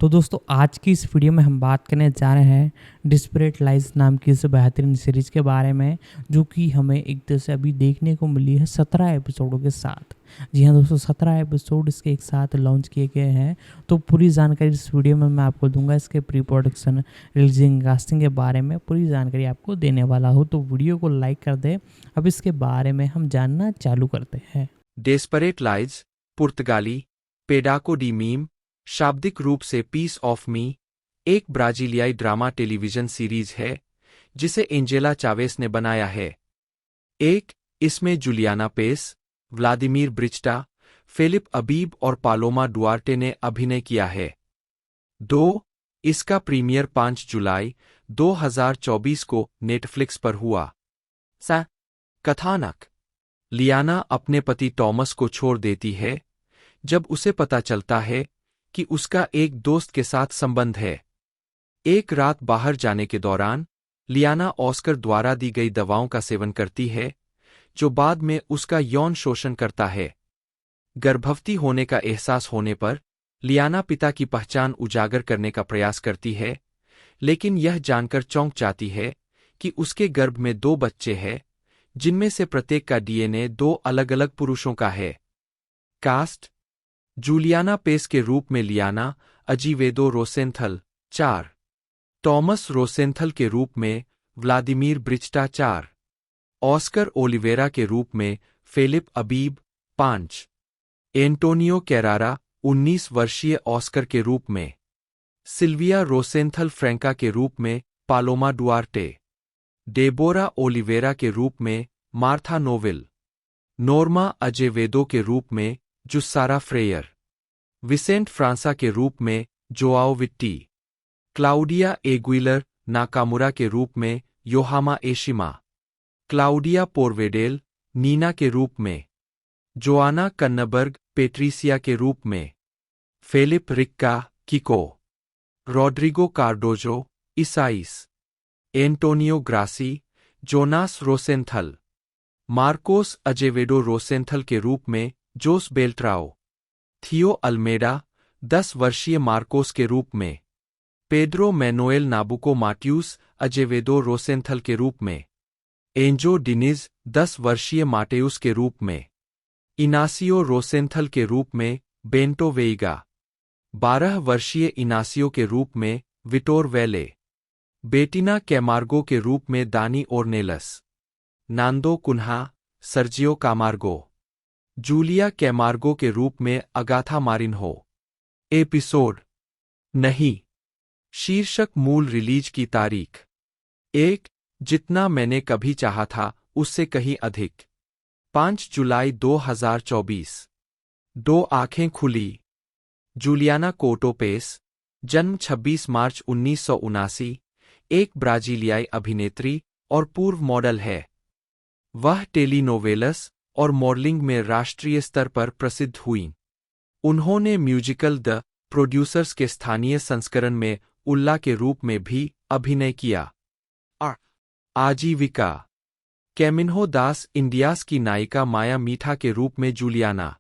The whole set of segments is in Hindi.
तो दोस्तों आज की इस वीडियो में हम बात करने जा रहे हैं डिस्परेट लाइज नाम की इस बेहतरीन सीरीज के बारे में, जो कि हमें एक तरह से अभी देखने को मिली है 17 एपिसोडों के साथ। जी हाँ दोस्तों, 17 एपिसोड इसके एक साथ लॉन्च किए गए हैं। तो पूरी जानकारी इस वीडियो में मैं आपको दूंगा। इसके प्री प्रोडक्शन, रिलीजिंग, कास्टिंग के बारे में पूरी जानकारी आपको देने वाला हूँ। तो वीडियो को लाइक कर दें। अब इसके बारे में हम जानना चालू करते हैं। डेस्परेट लाइज, पुर्तगाली, पेडाको डी मीम, शाब्दिक रूप से पीस ऑफ मी, एक ब्राजीलियाई ड्रामा टेलीविजन सीरीज है जिसे एंजेला चावेस ने बनाया है। इसमें जुलियाना पेस, व्लादिमीर ब्रिचटा, फिलिप अबीब और पालोमा डुआर्टे ने अभिनय किया है। 2. इसका प्रीमियर 5 जुलाई 2024 को नेटफ्लिक्स पर हुआ। कथानक: लियाना अपने पति टॉमस को छोड़ देती है जब उसे पता चलता है कि उसका एक दोस्त के साथ संबंध है। एक रात बाहर जाने के दौरान लियाना ऑस्कर द्वारा दी गई दवाओं का सेवन करती है, जो बाद में उसका यौन शोषण करता है। गर्भवती होने का एहसास होने पर लियाना पिता की पहचान उजागर करने का प्रयास करती है, लेकिन यह जानकर चौंक जाती है कि उसके गर्भ में 2 बच्चे हैं, जिनमें से प्रत्येक का डीएनए 2 अलग-अलग पुरुषों का है। कास्ट: जूलियाना पेस के रूप में लियाना अजीवेदो रोसेंथल 4, टॉमस रोसेंथल के रूप में व्लादिमीर ब्रिचटा 4, ऑस्कर ओलिवेरा के रूप में फिलिप अबीब 5, एंटोनियो कैरारा 19 वर्षीय ऑस्कर के रूप में, सिल्विया रोसेंथल फ्रैंका के रूप में पालोमा डुआर्टे, डेबोरा ओलिवेरा के रूप में मार्था नोवेल, नोर्मा अजेवेदो के रूप में जुस्सारा फ्रेयर, विसेंट फ्रांसा के रूप में जोआओ विट्टी, क्लाउडिया एग्विलर नाकामुरा के रूप में योहामा एशिमा, क्लाउडिया पोर्वेडेल नीना के रूप में, जोआना कन्नबर्ग पेट्रीसिया के रूप में, Felipe Ricca Kiko, Rodrigo Cardozo Isaias, Antonio Grassi Jonas Rosenthal, Marcos Azevedo Rosenthal के रूप में जोस बेल्ट्राओ, थियो अल्मेडा 10 वर्षीय मार्कोस के रूप में, पेड्रो मैनुएल नाबुको माट्यूस अजेवेदो रोसेंथल के रूप में, एंजो डिनिज 10 वर्षीय माटेउस के रूप में, इनासियो रोसेंथल के रूप में बेंटो वेइगा, 12 वर्षीय इनासियो के रूप में विटोर वेले, बेटिना कैमार्गो के रूप में दानी ओर्नेलस, नांदो कुन्हा सर्जियो कामार्गो, जूलिया कैमार्गो के रूप में अगाथा मारिनहो। एपिसोड नहीं। शीर्षक: मूल रिलीज की तारीख 1. जितना मैंने कभी चाहा था उससे कहीं अधिक, 5 जुलाई 2024। 2 आंखें खुली। जूलियाना कोर्टो पेस, जन्म 26 मार्च 1979, एक ब्राजीलियाई अभिनेत्री और पूर्व मॉडल है। वह टेलीनोवेलस और मॉडलिंग में राष्ट्रीय स्तर पर प्रसिद्ध हुईं। उन्होंने म्यूजिकल द प्रोड्यूसर्स के स्थानीय संस्करण में उल्ला के रूप में भी अभिनय किया। आजीविका: कैमिन्हो दास इंडियास की नायिका माया मीठा के रूप में जूलियाना।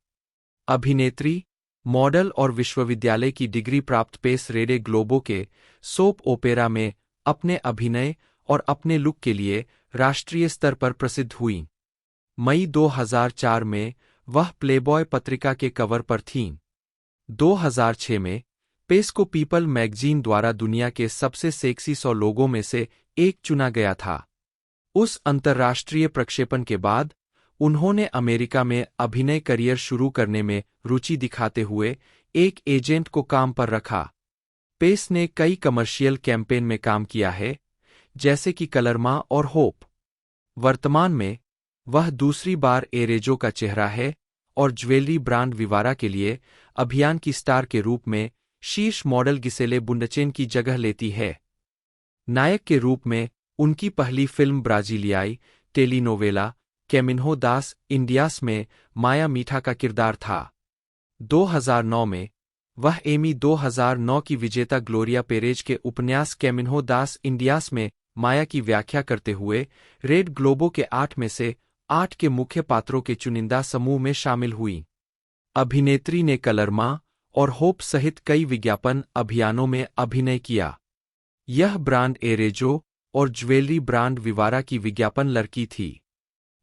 अभिनेत्री, मॉडल और विश्वविद्यालय की डिग्री प्राप्त पेस रेडे ग्लोबो के सोप ओपेरा में अपने अभिनय और अपने लुक के लिए राष्ट्रीय स्तर पर प्रसिद्ध हुईं। मई 2004 में वह प्लेबॉय पत्रिका के कवर पर थीं। 2006 में पेस को पीपल मैगजीन द्वारा दुनिया के सबसे सेक्सी 100 लोगों में से एक चुना गया था। उस अंतर्राष्ट्रीय प्रक्षेपण के बाद उन्होंने अमेरिका में अभिनय करियर शुरू करने में रुचि दिखाते हुए एक एजेंट को काम पर रखा। पेस ने कई कमर्शियल कैंपेन में काम किया है, जैसे कि कलरमा और होप। वर्तमान में वह दूसरी बार एरेजो का चेहरा है और ज्वेलरी ब्रांड विवारा के लिए अभियान की स्टार के रूप में शीर्ष मॉडल गिसेले बुंडचेन की जगह लेती है। नायक के रूप में उनकी पहली फिल्म ब्राजीलियाई टेलीनोवेला कैमिन्हो दास इंडियास में माया मीठा का किरदार था। 2009 में वह एमी 2009 की विजेता ग्लोरिया पेरेज के उपन्यास कैमिन्हो दास इंडियास में माया की व्याख्या करते हुए रेड ग्लोबो के 8 में से 8 के मुख्य पात्रों के चुनिंदा समूह में शामिल हुई। अभिनेत्री ने कलरमा और होप सहित कई विज्ञापन अभियानों में अभिनय किया। यह ब्रांड एरेजो और ज्वेलरी ब्रांड विवारा की विज्ञापन लड़की थी।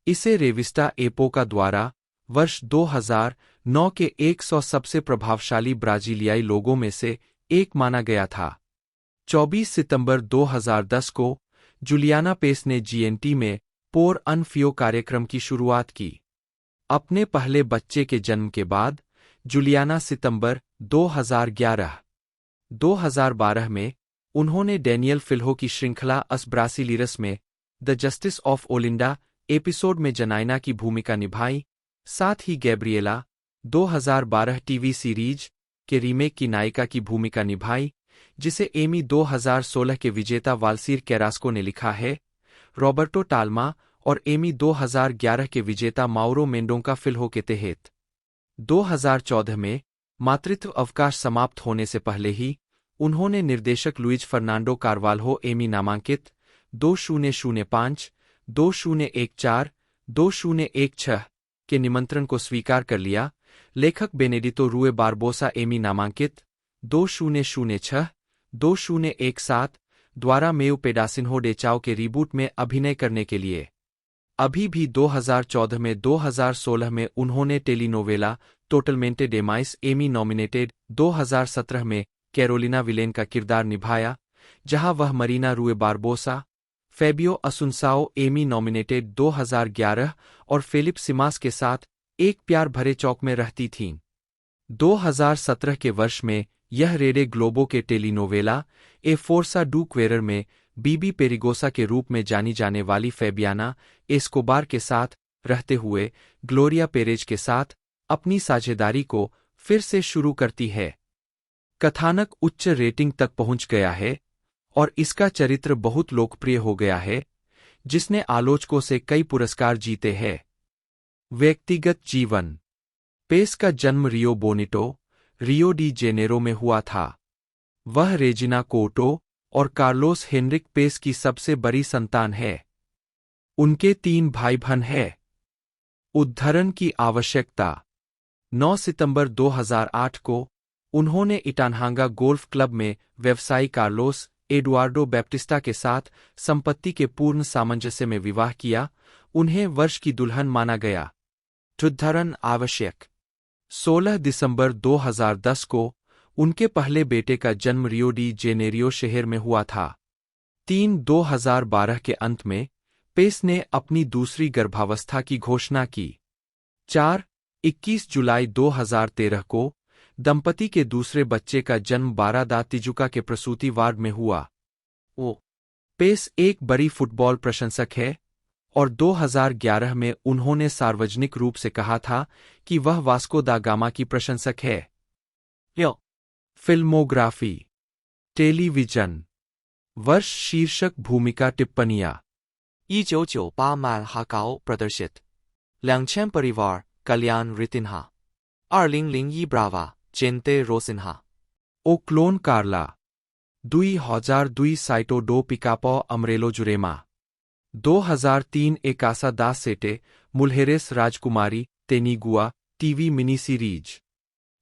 इसे रेविस्टा एपोका द्वारा वर्ष 2009 के 100 सबसे प्रभावशाली ब्राजीलियाई लोगों में से एक माना गया था। 24 सितंबर 2010 को जूलियाना पेस ने जीएनटी में पोर अन फियो कार्यक्रम की शुरुआत की। अपने पहले बच्चे के जन्म के बाद जूलियाना सितंबर 2011 में उन्होंने डैनियल फिल्हो की श्रृंखला अस ब्रासिलीरस में द जस्टिस ऑफ ओलिंडा एपिसोड में जनाइना की भूमिका निभाई। साथ ही गैब्रिएला 2012 टीवी सीरीज के रीमेक की नायिका की भूमिका निभाई, जिसे एमी 2016 के विजेता वाल्सीर कैरास्को ने लिखा है। रॉबर्टो टाल्मा और एमी 2011 के विजेता माउरो मेंडोंका फिल्हो के तहत 2014 में मातृत्व अवकाश समाप्त होने से पहले ही उन्होंने निर्देशक लुइज फर्नांडो कार्वाल्हो एमी नामांकित 2005, 2014, 2016 के निमंत्रण को स्वीकार कर लिया। लेखक बेनेडितो रूए बारबोसा एमी नामांकित 2006, 2017 द्वारा मेउ पेडासिन्हो डे चाओ के रीबूट में अभिनय करने के लिए। अभी भी 2014 में 2016 में उन्होंने telenovela Totalmente Demais Emmy nominated 2017 में कैरोलिना विलेन का किरदार निभाया, जहां वह Marina Ruy Barbosa, Fabio Assuncao Emmy nominated 2011 और फेलिप सिमास के साथ एक प्यार भरे चौक में रहती थीं। 2017 के वर्ष में यह रेडे ग्लोबो के टेलीनोवेला ए फोर्सा डू क्वेरर में बीबी पेरिगोसा के रूप में जानी जाने वाली फेबियाना एस्कोबार के साथ रहते हुए ग्लोरिया पेरेज के साथ अपनी साझेदारी को फिर से शुरू करती है। कथानक उच्च रेटिंग तक पहुंच गया है और इसका चरित्र बहुत लोकप्रिय हो गया है, जिसने आलोचकों से कई पुरस्कार जीते हैं। व्यक्तिगत जीवन। पेस का जन्म रियो बोनिटो, रियो डी जेनेरो में हुआ था। वह रेजिना कोटो और कार्लोस हेनरिक पेस की सबसे बड़ी संतान है। उनके 3 भाई बहन हैं। उद्धरण की आवश्यकता। 9 सितंबर 2008 को उन्होंने इटानहांगा गोल्फ क्लब में व्यवसायी कार्लोस एडुआर्डो बैप्टिस्टा के साथ संपत्ति के पूर्ण सामंजस्य में विवाह किया। उन्हें वर्ष की दुल्हन माना गया। उद्धरण आवश्यक। 16 दिसंबर 2010 को उनके पहले बेटे का जन्म रियो डी जेनेरियो शहर में हुआ था। 2012 के अंत में पेस ने अपनी दूसरी गर्भावस्था की घोषणा की। 21 जुलाई 2013 को दंपति के दूसरे बच्चे का जन्म 12 दा तिजुका के प्रसूति वार्ड में हुआ। पेस एक बड़ी फुटबॉल प्रशंसक है और 2011 में उन्होंने सार्वजनिक रूप से कहा था कि वह वास्को दा गामा की प्रशंसक है। फिल्मोग्राफी। टेलीविजन। वर्ष शीर्षक भूमिका टिप्पणियां। 1998曼哈高 प्रदर्शित 2000 परिवार कल्याण रितिन्हा 2001 ब्रावा चेंते रोसिन्हा ओ क्लोन कार्ला 2002 साइटो डो पिकापो अमरेलो जुरेमा 2003 एकासा दास सेटे मुल्हेरेस राजकुमारी तेनिगुआ टीवी मिनी सीरीज।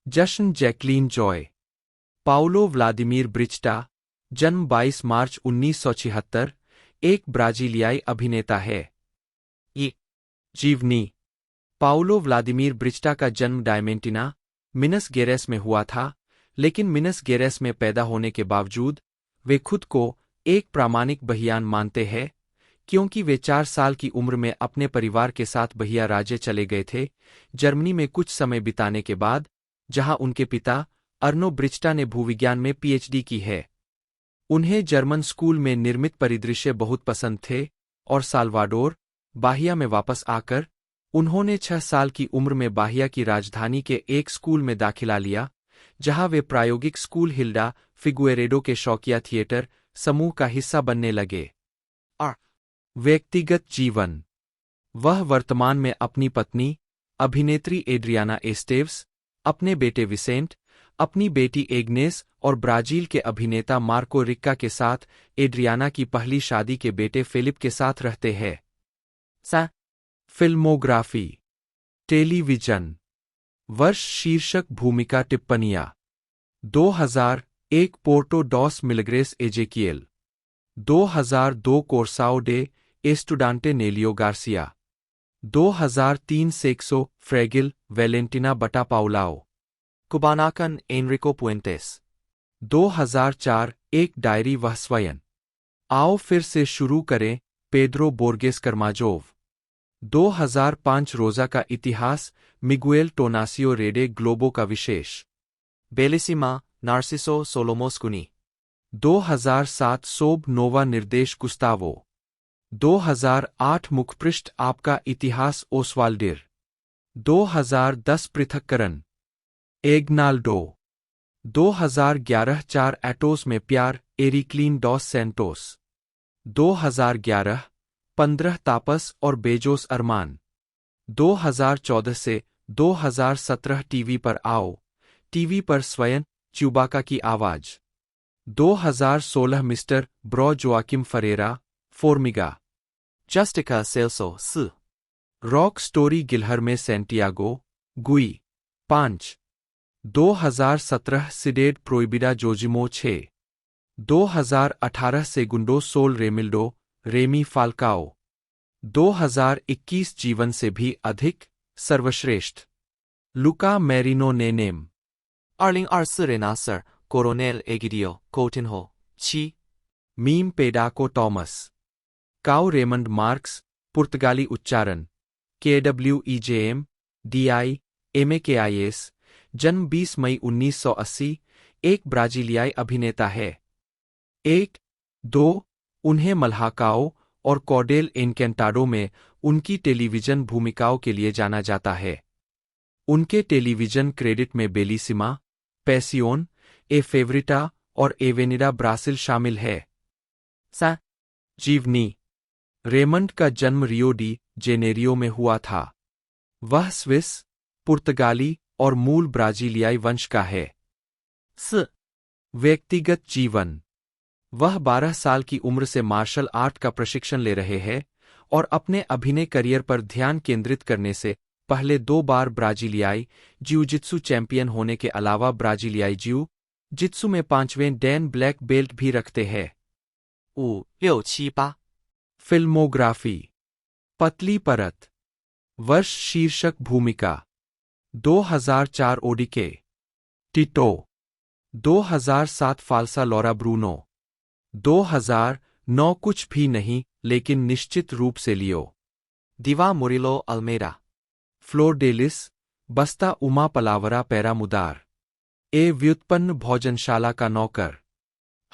जश्न जैकलीन जॉय। पाउलो व्लादिमीर ब्रिचटा, जन्म 22 मार्च 1976, एक ब्राजीलियाई अभिनेता है। जीवनी। पाउलो व्लादिमीर ब्रिचटा का जन्म डायमेंटिना, मिनस गेरेस में हुआ था, लेकिन मिनस गेरेस में पैदा होने के बावजूद वे खुद को एक प्रामाणिक बहियान मानते हैं, क्योंकि वे 4 साल की उम्र में अपने परिवार के साथ बहिया राज्य चले गए थे, जर्मनी में कुछ समय बिताने के बाद, जहां उनके पिता अर्नो ब्रिचटा ने भूविज्ञान में पीएचडी की है। उन्हें जर्मन स्कूल में निर्मित परिदृश्य बहुत पसंद थे और साल्वाडोर, बाहिया में वापस आकर उन्होंने 6 साल की उम्र में बाहिया की राजधानी के एक स्कूल में दाखिला लिया, जहां वे प्रायोगिक स्कूल हिल्डा फिगुएरेडो के शौकिया थिएटर समूह का हिस्सा बनने लगे। व्यक्तिगत जीवन। वह वर्तमान में अपनी पत्नी, अभिनेत्री एड्रियाना एस्टेव्स, अपने बेटे विसेंट, अपनी बेटी एग्नेस और ब्राजील के अभिनेता मार्को रिक्का के साथ एड्रियाना की पहली शादी के बेटे फिलिप के साथ रहते हैं। फिल्मोग्राफी। टेलीविजन। वर्ष शीर्षक भूमिका टिप्पणियां। 2001 Porto dos Milagres Ezequiel. 2002 Coracao de Estudante Nelio Garcia. 2003 Sexo Fragil Valentina बटा पाउलाओ। Kubanakan Enrico Puentes. 2004 एक डायरी वह स्वयं। आओ फिर से शुरू करें पेड्रो बोर्गेस कर्माजोव। 2005 रोजा का इतिहास मिगुएल टोनासियो रेडे ग्लोबो का विशेष। Bellissima, Narciso Solomoscuni. 2007 सोब नोवा निर्देश गुस्तावो। 2008 मुखपृष्ठ आपका इतिहास ओसवाल्डिर। 2010 पृथक्करण एग्नाल्डो। 2011 4 एटोस में प्यार एरिक्लीन डॉस सेंटोस। 2011 15 तापस और बेजोस अरमान। 2014 से 2017 टीवी पर आओ, टीवी पर स्वयं च्यूबाका की आवाज। 2016 mister Brau Joaquim Ferreira Formiga. Justica Celso, S. Rock Story गिलहर में Santiago Gui 5। 2017 Cidade Proibida Zozimo 6। 2018 Segundo Sol Remildo Remy Falcao. 2021 जीवन से भी अधिक सर्वश्रेष्ठ लुका मैरिनो ने नेम। 2024 Renasser, Coronel Egidio, Coutinho, 7. मीम पेडाको टॉमस। काउ रेमंड मार्क्स पुर्तगाली उच्चारण KWEJM DI MAKIS। जन्म 20 मई 1980 एक ब्राजीलियाई अभिनेता है। 1-2 उन्हें मल्हाकाओ और कॉडेल एनकेंटाडो में उनकी टेलीविजन भूमिकाओं के लिए जाना जाता है। उनके टेलीविजन क्रेडिट में बेलिसिमा, पैसियोन, ए फेवरिटा और एवेनिडा ब्रासिल शामिल है। Sa. जीवनी। रेमंड का जन्म रियो डी जेनेरियो में हुआ था। वह स्विस, पुर्तगाली और मूल ब्राजीलियाई वंश का है। S. व्यक्तिगत जीवन। वह 12 साल की उम्र से मार्शल आर्ट का प्रशिक्षण ले रहे हैं और अपने अभिनय करियर पर ध्यान केंद्रित करने से पहले 2 बार ब्राजीलियाई जिउ-जित्सु चैंपियन होने के अलावा ब्राजीलियाई जिउ-जित्सु में 5वें डैन ब्लैक बेल्ट भी रखते हैं। 5, 6, 7, 8. फिल्मोग्राफी। पतली परत। वर्ष शीर्षक भूमिका 2004 ओडिके टिटो। 2007 फाल्सा लौरा ब्रूनो। 2009 कुछ भी नहीं लेकिन निश्चित रूप से लियो। Diva Murilo Almeida. Floor Dallas बस्ता उमा पलावरा पैरामुदार। ए व्युत्पन्न भोजनशाला का नौकर।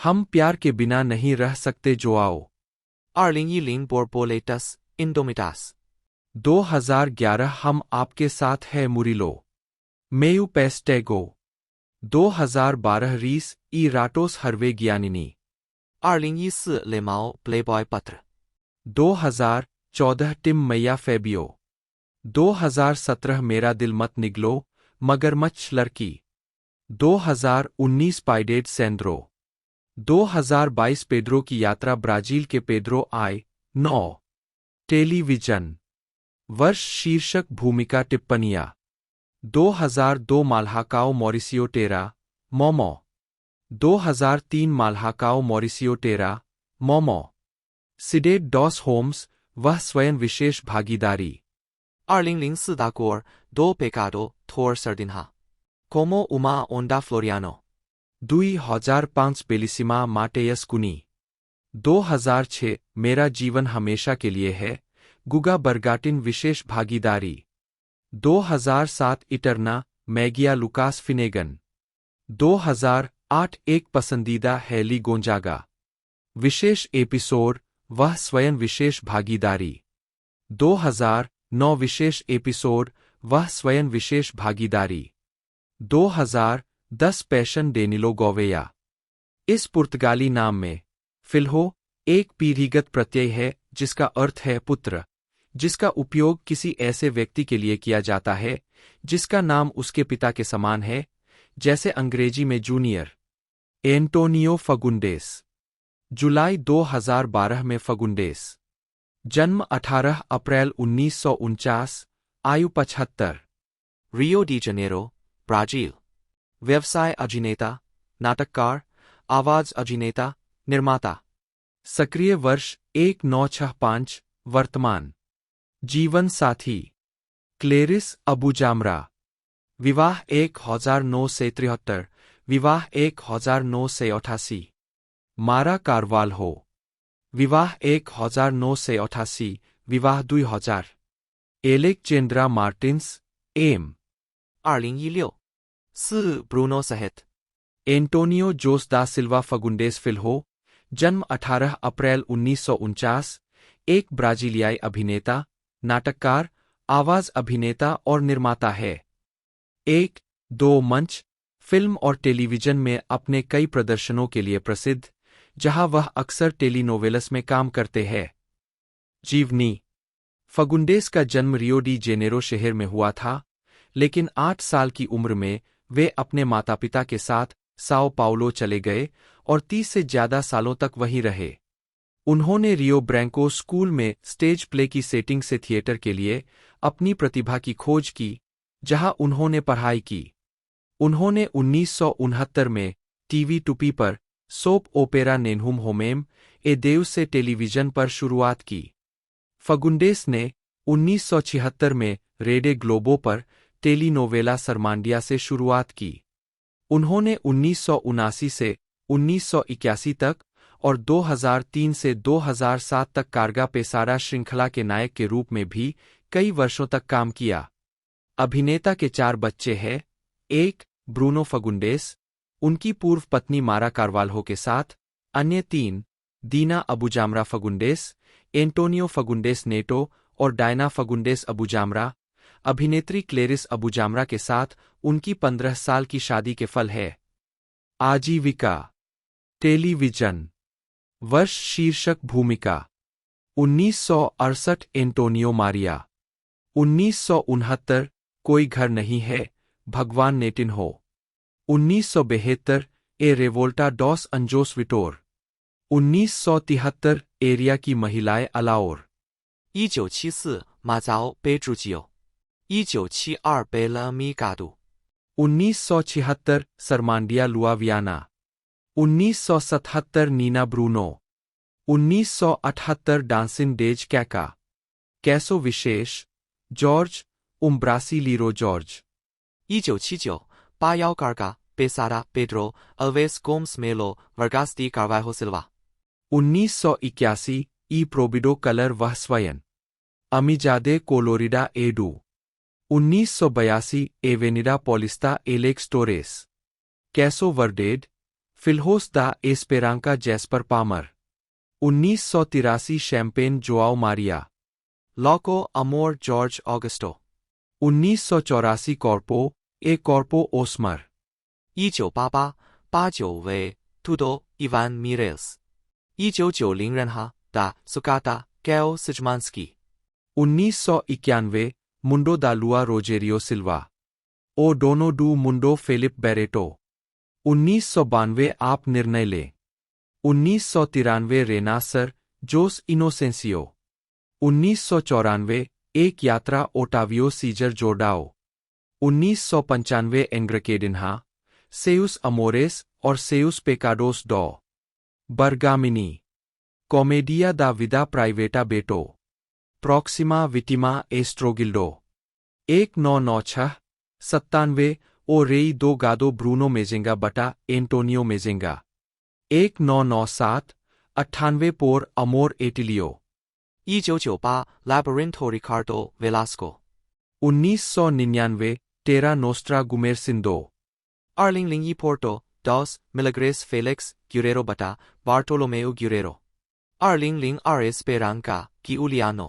हम प्यार के बिना नहीं रह सकते जोआओ। 2010 Borboletas, Indomitas. 2011 हम आपके साथ है मुरिलो मेयू पेस्टेगो। 2012 रीस ई राटोस हरवे ज्ञानिनी। 2014 Lemao Playboy Patra. 2014 टिम मैया फेबियो। 2017 मेरा दिल मत निगलो मगरमच्छ लड़की। 2019 पाइडेड सेंद्रो। 2022 पेड्रो की यात्रा ब्राजील के पेड्रो आई 9। टेलीविजन। वर्ष शीर्षक भूमिका टिप्पणियां 2002 माल्हाकाओ मॉरिसियो टेरा मोमो। 2003 माल्हाकाओ मॉरिसियो टेरा मोमो। सिडेड डॉस होम्स वह स्वयं विशेष भागीदारी। 2004 Dacor, Do Pecado, Tor Sardinha. Como Uma Onda Floriano. 2005 बेलिसिमा माटेयस कुनी। 2006 मेरा जीवन हमेशा के लिए है गुगा बर्गाटिन विशेष भागीदारी। 2007 इटरना मैगिया लुकास फिनेगन। 2008 एक पसंदीदा हैली गोंजागा। विशेष एपिसोड वह स्वयं विशेष भागीदारी। 2009 विशेष एपिसोड वह स्वयं विशेष भागीदारी। 2010 पैशन डेनिलो गोवेया। इस पुर्तगाली नाम में फिल्हो एक पीढ़ीगत प्रत्यय है जिसका अर्थ है पुत्र, जिसका उपयोग किसी ऐसे व्यक्ति के लिए किया जाता है जिसका नाम उसके पिता के समान है, जैसे अंग्रेजी में जूनियर। एंटोनियो फगुंडेस। जुलाई 2012 में फगुंडेस। जन्म 18 अप्रैल 1949, आयु 75। Rio de Janeiro, Brazil. व्यवसाय अभिनेता, नाटककार, आवाज अभिनेता, निर्माता। सक्रिय वर्ष 1965। वर्तमान जीवन साथी क्लेरिस अबुजामरा। विवाह 1973। विवाह 1988। मारा कारवाल्हो। विवाह 1988। विवाह 2000। Alexandra Martins M. 2016 4 ब्रूनो सहित Antonio Jose da Silva फगुंडेस Filho. जन्म 18 अप्रैल 1949। एक ब्राजीलियाई अभिनेता, नाटककार, आवाज अभिनेता और निर्माता है। 1-2 मंच, फिल्म और टेलीविजन में अपने कई प्रदर्शनों के लिए प्रसिद्ध, जहां वह अक्सर टेलीनोवेलस में काम करते हैं। जीवनी फगुंडेस का जन्म रियो डी जेनेरो शहर में हुआ था, लेकिन 8 साल की उम्र में वे अपने माता पिता के साथ साओ पाउलो चले गए और 30 से ज्यादा सालों तक वहीं रहे। उन्होंने रियो ब्रैंको स्कूल में स्टेज प्ले की सेटिंग से थिएटर के लिए अपनी प्रतिभा की खोज की, जहां उन्होंने पढ़ाई की। उन्होंने 1969 में टीवी टुपी पर सोप ओपेरा नेन्हुम होमेम ए देउस से टेलीविजन पर शुरुआत की। फगुंडेस ने 1976 में रेडे ग्लोबो पर टेलीनोवेला सरमांडिया से शुरुआत की। उन्होंने 1979 से 1981 तक और 2003 से 2007 तक कारगा पेसारा श्रृंखला के नायक के रूप में भी कई वर्षों तक काम किया। अभिनेता के 4 बच्चे हैं। 1 ब्रूनो फगुंडेस, उनकी पूर्व पत्नी मारा कारवाल्हो के साथ। अन्य 3 दीना अबुजामरा फगुंडेस, एंटोनियो फगुंडेस नेटो और डायना फगुंडेस अबुजामरा। अभिनेत्री क्लेरिस अबुजामरा के साथ उनकी 15 साल की शादी के फल है। आजीविका टेलीविजन वर्ष शीर्षक भूमिका 1968 एंटोनियो मारिया। 1969 कोई घर नहीं है, भगवान नेटिन हो। 1972 ए रेवोल्टा डॉस अंजोस विटोर। 1973 एरिया की महिलाएं अलाओर। 1974马早贝主基友1972贝勒米嘎杜 1976 सरमांडिया लुआवियाना। 1977 नीना ब्रूनो। 1978 डांसिन डेज कैका। कैसो विशेष George उम्ब्रासी लीरो George. 1979 巴腰 Garga Pesara Pedro Alves Gomes Melo Vargas de Carvalho Silva 1981 ई प्रोबिडो कलर वह स्वयं। Amizade Colorida Edu. 1982 Avenida Paulista Alex Torres. Caso Verdade Filhos da Esperanca Jasper Palmer. 1983 Champagne Joao Maria. Loco Amor George Augusto 1984 Corpo a Corpo Osmar. 1988 89为 Tudo Ivan Mireles 1990人哈 Da Sukata Gail Szymanski 1991 मुंडो दालुआ रोजेरियो सिल्वा। ओ डोनो डू मुंडो फिलिप बेरेटो। 1992 आप निर्णय ले। 1993 रेनासर जोस इनोसेंसियो। 1994 एक यात्रा ओटावियो सीजर जोर्डाओ। 1995 एंग्रकेडिन्हा सेउस अमोरेस और सेउस पेकाडोस डॉ बर्गामिनी। कॉमेडिया दा विदा प्राइवेटा बेटो। प्रॉक्सिमा विटिमा एस्ट्रोगिल्डो। 1996 97 ओ रेई दो गादो ब्रूनो मेजेंगा बटा एंटोनियो मेजेंगा। 1997 98 पोर अमोर एटिलियो। 1998 Labyrinto Ricardo Velasco 1999 टेरा Nostra गुमेरसिंदो। 2001 Porto Dos Milagres Felix Guerrero Bata Bartolomeo Guerrero 2002 Esperanza Giuliano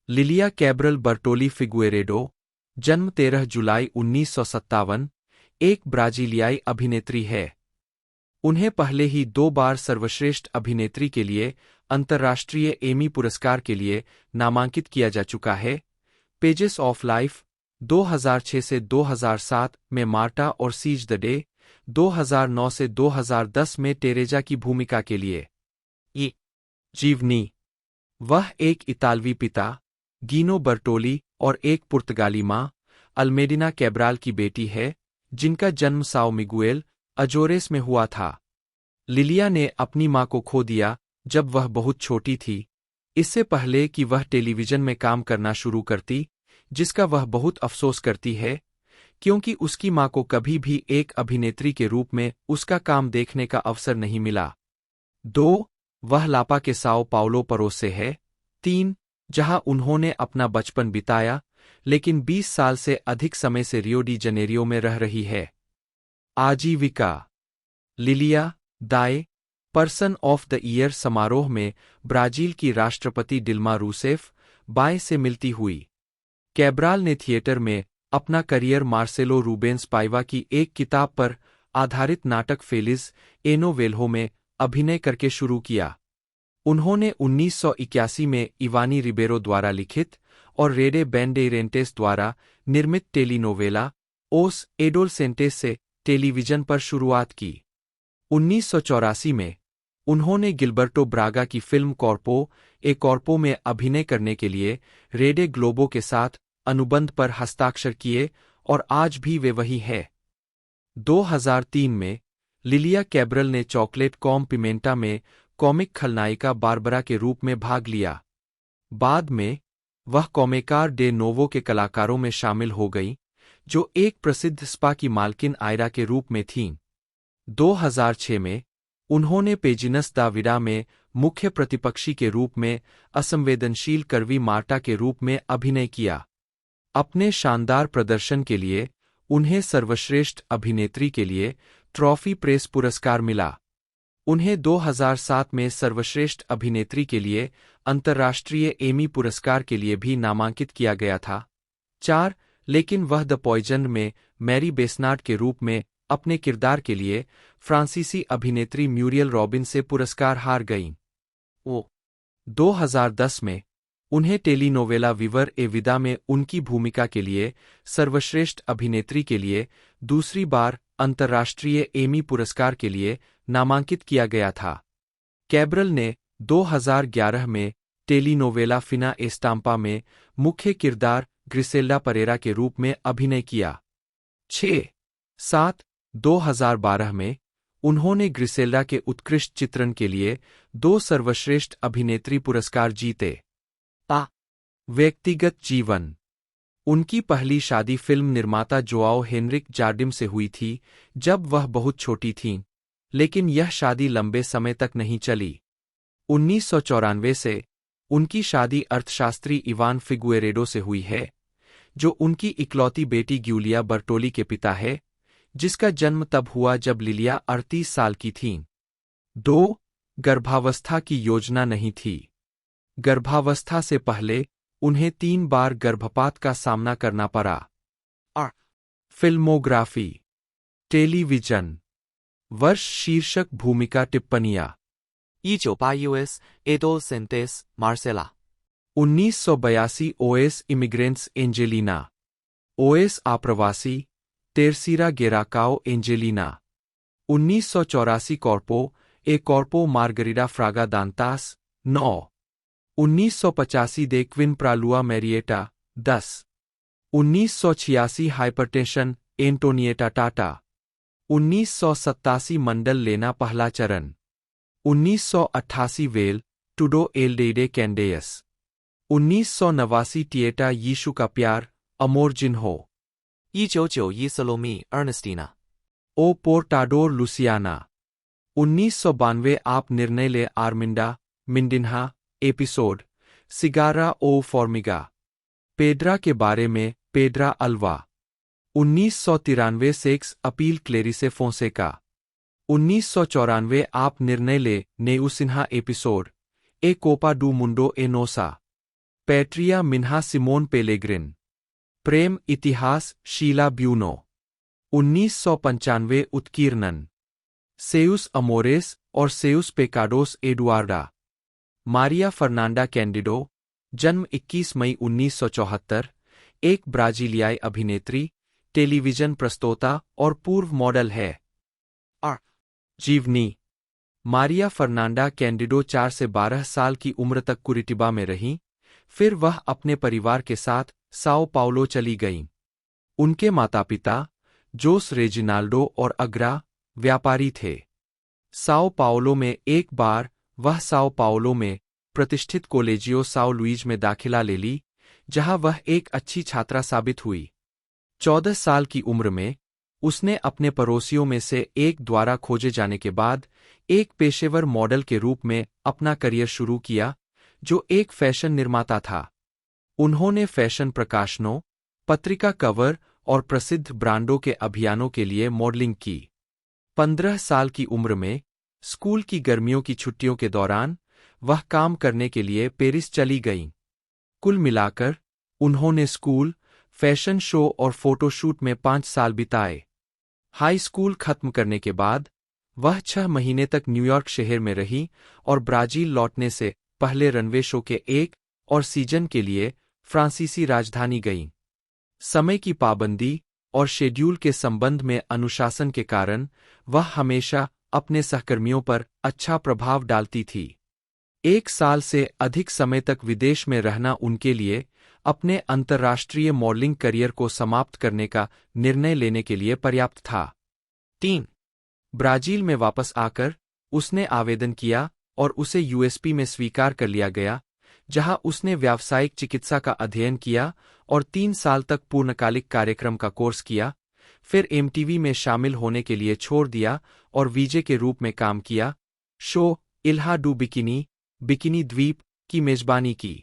लिलिया कैब्रल बर्टोली फिगुएरेडो। जन्म 13 जुलाई 1957, एक ब्राजीलियाई अभिनेत्री है। उन्हें पहले ही 2 बार सर्वश्रेष्ठ अभिनेत्री के लिए अंतर्राष्ट्रीय एमी पुरस्कार के लिए नामांकित किया जा चुका है। पेजेस ऑफ लाइफ 2006 से 2007 में मार्टा और सीज द डे, 2009 से 2010 में टेरेजा की भूमिका के लिए। ये जीवनी वह एक इतालवी पिता गीनो बर्टोली और एक पुर्तगाली माँ अल्मेडिना कैब्राल की बेटी है, जिनका जन्म साओ मिगुएल, अजोरेस में हुआ था। लिलिया ने अपनी मां को खो दिया जब वह बहुत छोटी थी, इससे पहले कि वह टेलीविजन में काम करना शुरू करती, जिसका वह बहुत अफसोस करती है, क्योंकि उसकी मां को कभी भी एक अभिनेत्री के रूप में उसका काम देखने का अवसर नहीं मिला। 2. वह लापा के साओ पाउलो परोस से है। 3. जहां उन्होंने अपना बचपन बिताया, लेकिन 20 साल से अधिक समय से रियो डी जनेरियो में रह रही है। आजीविका। लिलिया दाए पर्सन ऑफ द ईयर समारोह में ब्राजील की राष्ट्रपति डिल्मा रूसेफ बाए से मिलती हुई। कैब्राल ने थिएटर में अपना करियर मार्सेलो रूबेंस पाइवा की एक किताब पर आधारित नाटक फेलिज एनो वेल्हो में अभिनय करके शुरू किया। उन्होंने 1981 में इवानी रिबेरो द्वारा लिखित और रेडे बेंडेरेंटेस द्वारा निर्मित टेलीनोवेला ओस एडोलसेंटेस से टेलीविजन पर शुरुआत की। 1984 में उन्होंने गिल्बर्टो ब्रागा की फिल्म कॉर्पो ए कॉर्पो में अभिनय करने के लिए रेडे ग्लोबो के साथ अनुबंध पर हस्ताक्षर किए और आज भी वे वही है। 2003 में लिलिया कैब्रल ने चॉकलेट कॉम पिमेंटा में कॉमिक खलनायिका बारबरा के रूप में भाग लिया। बाद में वह कॉमेकार डे नोवो के कलाकारों में शामिल हो गई, जो एक प्रसिद्ध स्पा की मालकिन आयरा के रूप में थीं। 2006 में उन्होंने पेजिनस दा विडा में मुख्य प्रतिपक्षी के रूप में असंवेदनशील करवी मार्टा के रूप में अभिनय किया। अपने शानदार प्रदर्शन के लिए उन्हें सर्वश्रेष्ठ अभिनेत्री के लिए ट्रॉफी प्रेस पुरस्कार मिला। उन्हें 2007 में सर्वश्रेष्ठ अभिनेत्री के लिए अंतर्राष्ट्रीय एमी पुरस्कार के लिए भी नामांकित किया गया था। 4. लेकिन वह द पॉइजन में मैरी बेसनार्ड के रूप में अपने किरदार के लिए फ्रांसीसी अभिनेत्री म्यूरियल रॉबिन से पुरस्कार हार गईं। 2010 में उन्हें टेलीनोवेला विवर ए विदा में उनकी भूमिका के लिए सर्वश्रेष्ठ अभिनेत्री के लिए दूसरी बार अंतर्राष्ट्रीय एमी पुरस्कार के लिए नामांकित किया गया था। कैब्रल ने 2011 में टेलीनोवेला फिना एस्टाम्पा में मुख्य किरदार ग्रिसेल्डा परेरा के रूप में अभिनय किया। 7. 2012 में उन्होंने ग्रिसेल्डा के उत्कृष्ट चित्रण के लिए 2 सर्वश्रेष्ठ अभिनेत्री पुरस्कार जीते। व्यक्तिगत जीवन। उनकी पहली शादी फिल्म निर्माता जोआओ हेनरिक जार्डिम से हुई थी जब वह बहुत छोटी थीं, लेकिन यह शादी लंबे समय तक नहीं चली। 1994 से उनकी शादी अर्थशास्त्री इवान फिगुएरेडो से हुई है, जो उनकी इकलौती बेटी ग्यूलिया बर्टोली के पिता है, जिसका जन्म तब हुआ जब लिलिया 38 साल की थीं। 2. गर्भावस्था की योजना नहीं थी। गर्भावस्था से पहले उन्हें 3 बार गर्भपात का सामना करना पड़ा। फिल्मोग्राफी। टेलीविजन वर्ष शीर्षक भूमिका टिप्पणियां 1982 Adolescentes Marcela 1982 Os Imigrantes Angelina Os आप्रवासी Terceira Geracao Angelina 1984 Corpo a Corpo Margarida Fraga Dantas 9 1985 De Quina प्रालुआ मैरिएटा 10 1986 Hipertensao Antonieta Tata 1987 Mandala Lena पहला चरण 1988 वेल टुडो एलडेडे कैंडेयस 1989 टिएटा यीशु का प्यार अमोर जिन्हो 1991 सलोमी अर्नेस्टीना ओ पोर्टाडोर लुसियाना 1992 आप निर्णय ले आर्मिंडा मिंडिन्हा एपिसोड सिगारा ओ फॉर्मिगा पेड्रा के बारे में Pedra Alva 1993 sex appeal Clarice Fonseca 1994 आप निर्णय ले Neusinha episode A Copa do Mundo A Nossa Patria Minha Simone Pelegrin प्रेम इतिहास शीला ब्यूनो 1995 उत्कीर्णन सेउस अमोरेस और Seus Pecados Eduarda Maria Fernanda Candido जन्म 21 मई 1974 एक ब्राजीलियाई अभिनेत्री, टेलीविजन प्रस्तोता और पूर्व मॉडल है। जीवनी मारिया फर्नांडा कैंडिडो 4 से 12 साल की उम्र तक कुरिटिबा में रहीं, फिर वह अपने परिवार के साथ साओ पाउलो चली गईं। उनके माता पिता जोस रेजिनाल्डो और अग्रा व्यापारी थे। साओ पाउलो में एक बार वह साओ पाउलो में प्रतिष्ठित कॉलेजियो साओ लुइज में दाखिला ले ली, जहां वह एक अच्छी छात्रा साबित हुई। 14 साल की उम्र में उसने अपने पड़ोसियों में से एक द्वारा खोजे जाने के बाद एक पेशेवर मॉडल के रूप में अपना करियर शुरू किया, जो एक फैशन निर्माता था। उन्होंने फैशन प्रकाशनों, पत्रिका कवर और प्रसिद्ध ब्रांडों के अभियानों के लिए मॉडलिंग की। 15 साल की उम्र में स्कूल की गर्मियों की छुट्टियों के दौरान वह काम करने के लिए पेरिस चली गईं। कुल मिलाकर उन्होंने स्कूल, फैशन शो और फोटोशूट में 5 साल बिताए। हाई स्कूल खत्म करने के बाद वह 6 महीने तक न्यूयॉर्क शहर में रही और ब्राजील लौटने से पहले रनवे शो के एक और सीजन के लिए फ्रांसीसी राजधानी गईं। समय की पाबंदी और शेड्यूल के संबंध में अनुशासन के कारण वह हमेशा अपने सहकर्मियों पर अच्छा प्रभाव डालती थी। 1 साल से अधिक समय तक विदेश में रहना उनके लिए अपने अंतर्राष्ट्रीय मॉडलिंग करियर को समाप्त करने का निर्णय लेने के लिए पर्याप्त था। 3. ब्राजील में वापस आकर उसने आवेदन किया और उसे यूएसपी में स्वीकार कर लिया गया, जहां उसने व्यावसायिक चिकित्सा का अध्ययन किया और 3 साल तक पूर्णकालिक कार्यक्रम का कोर्स किया। फिर एमटीवी में शामिल होने के लिए छोड़ दिया और वीजे के रूप में काम किया। शो इल्हा डू बिकिनी, बिकिनी द्वीप की मेजबानी की।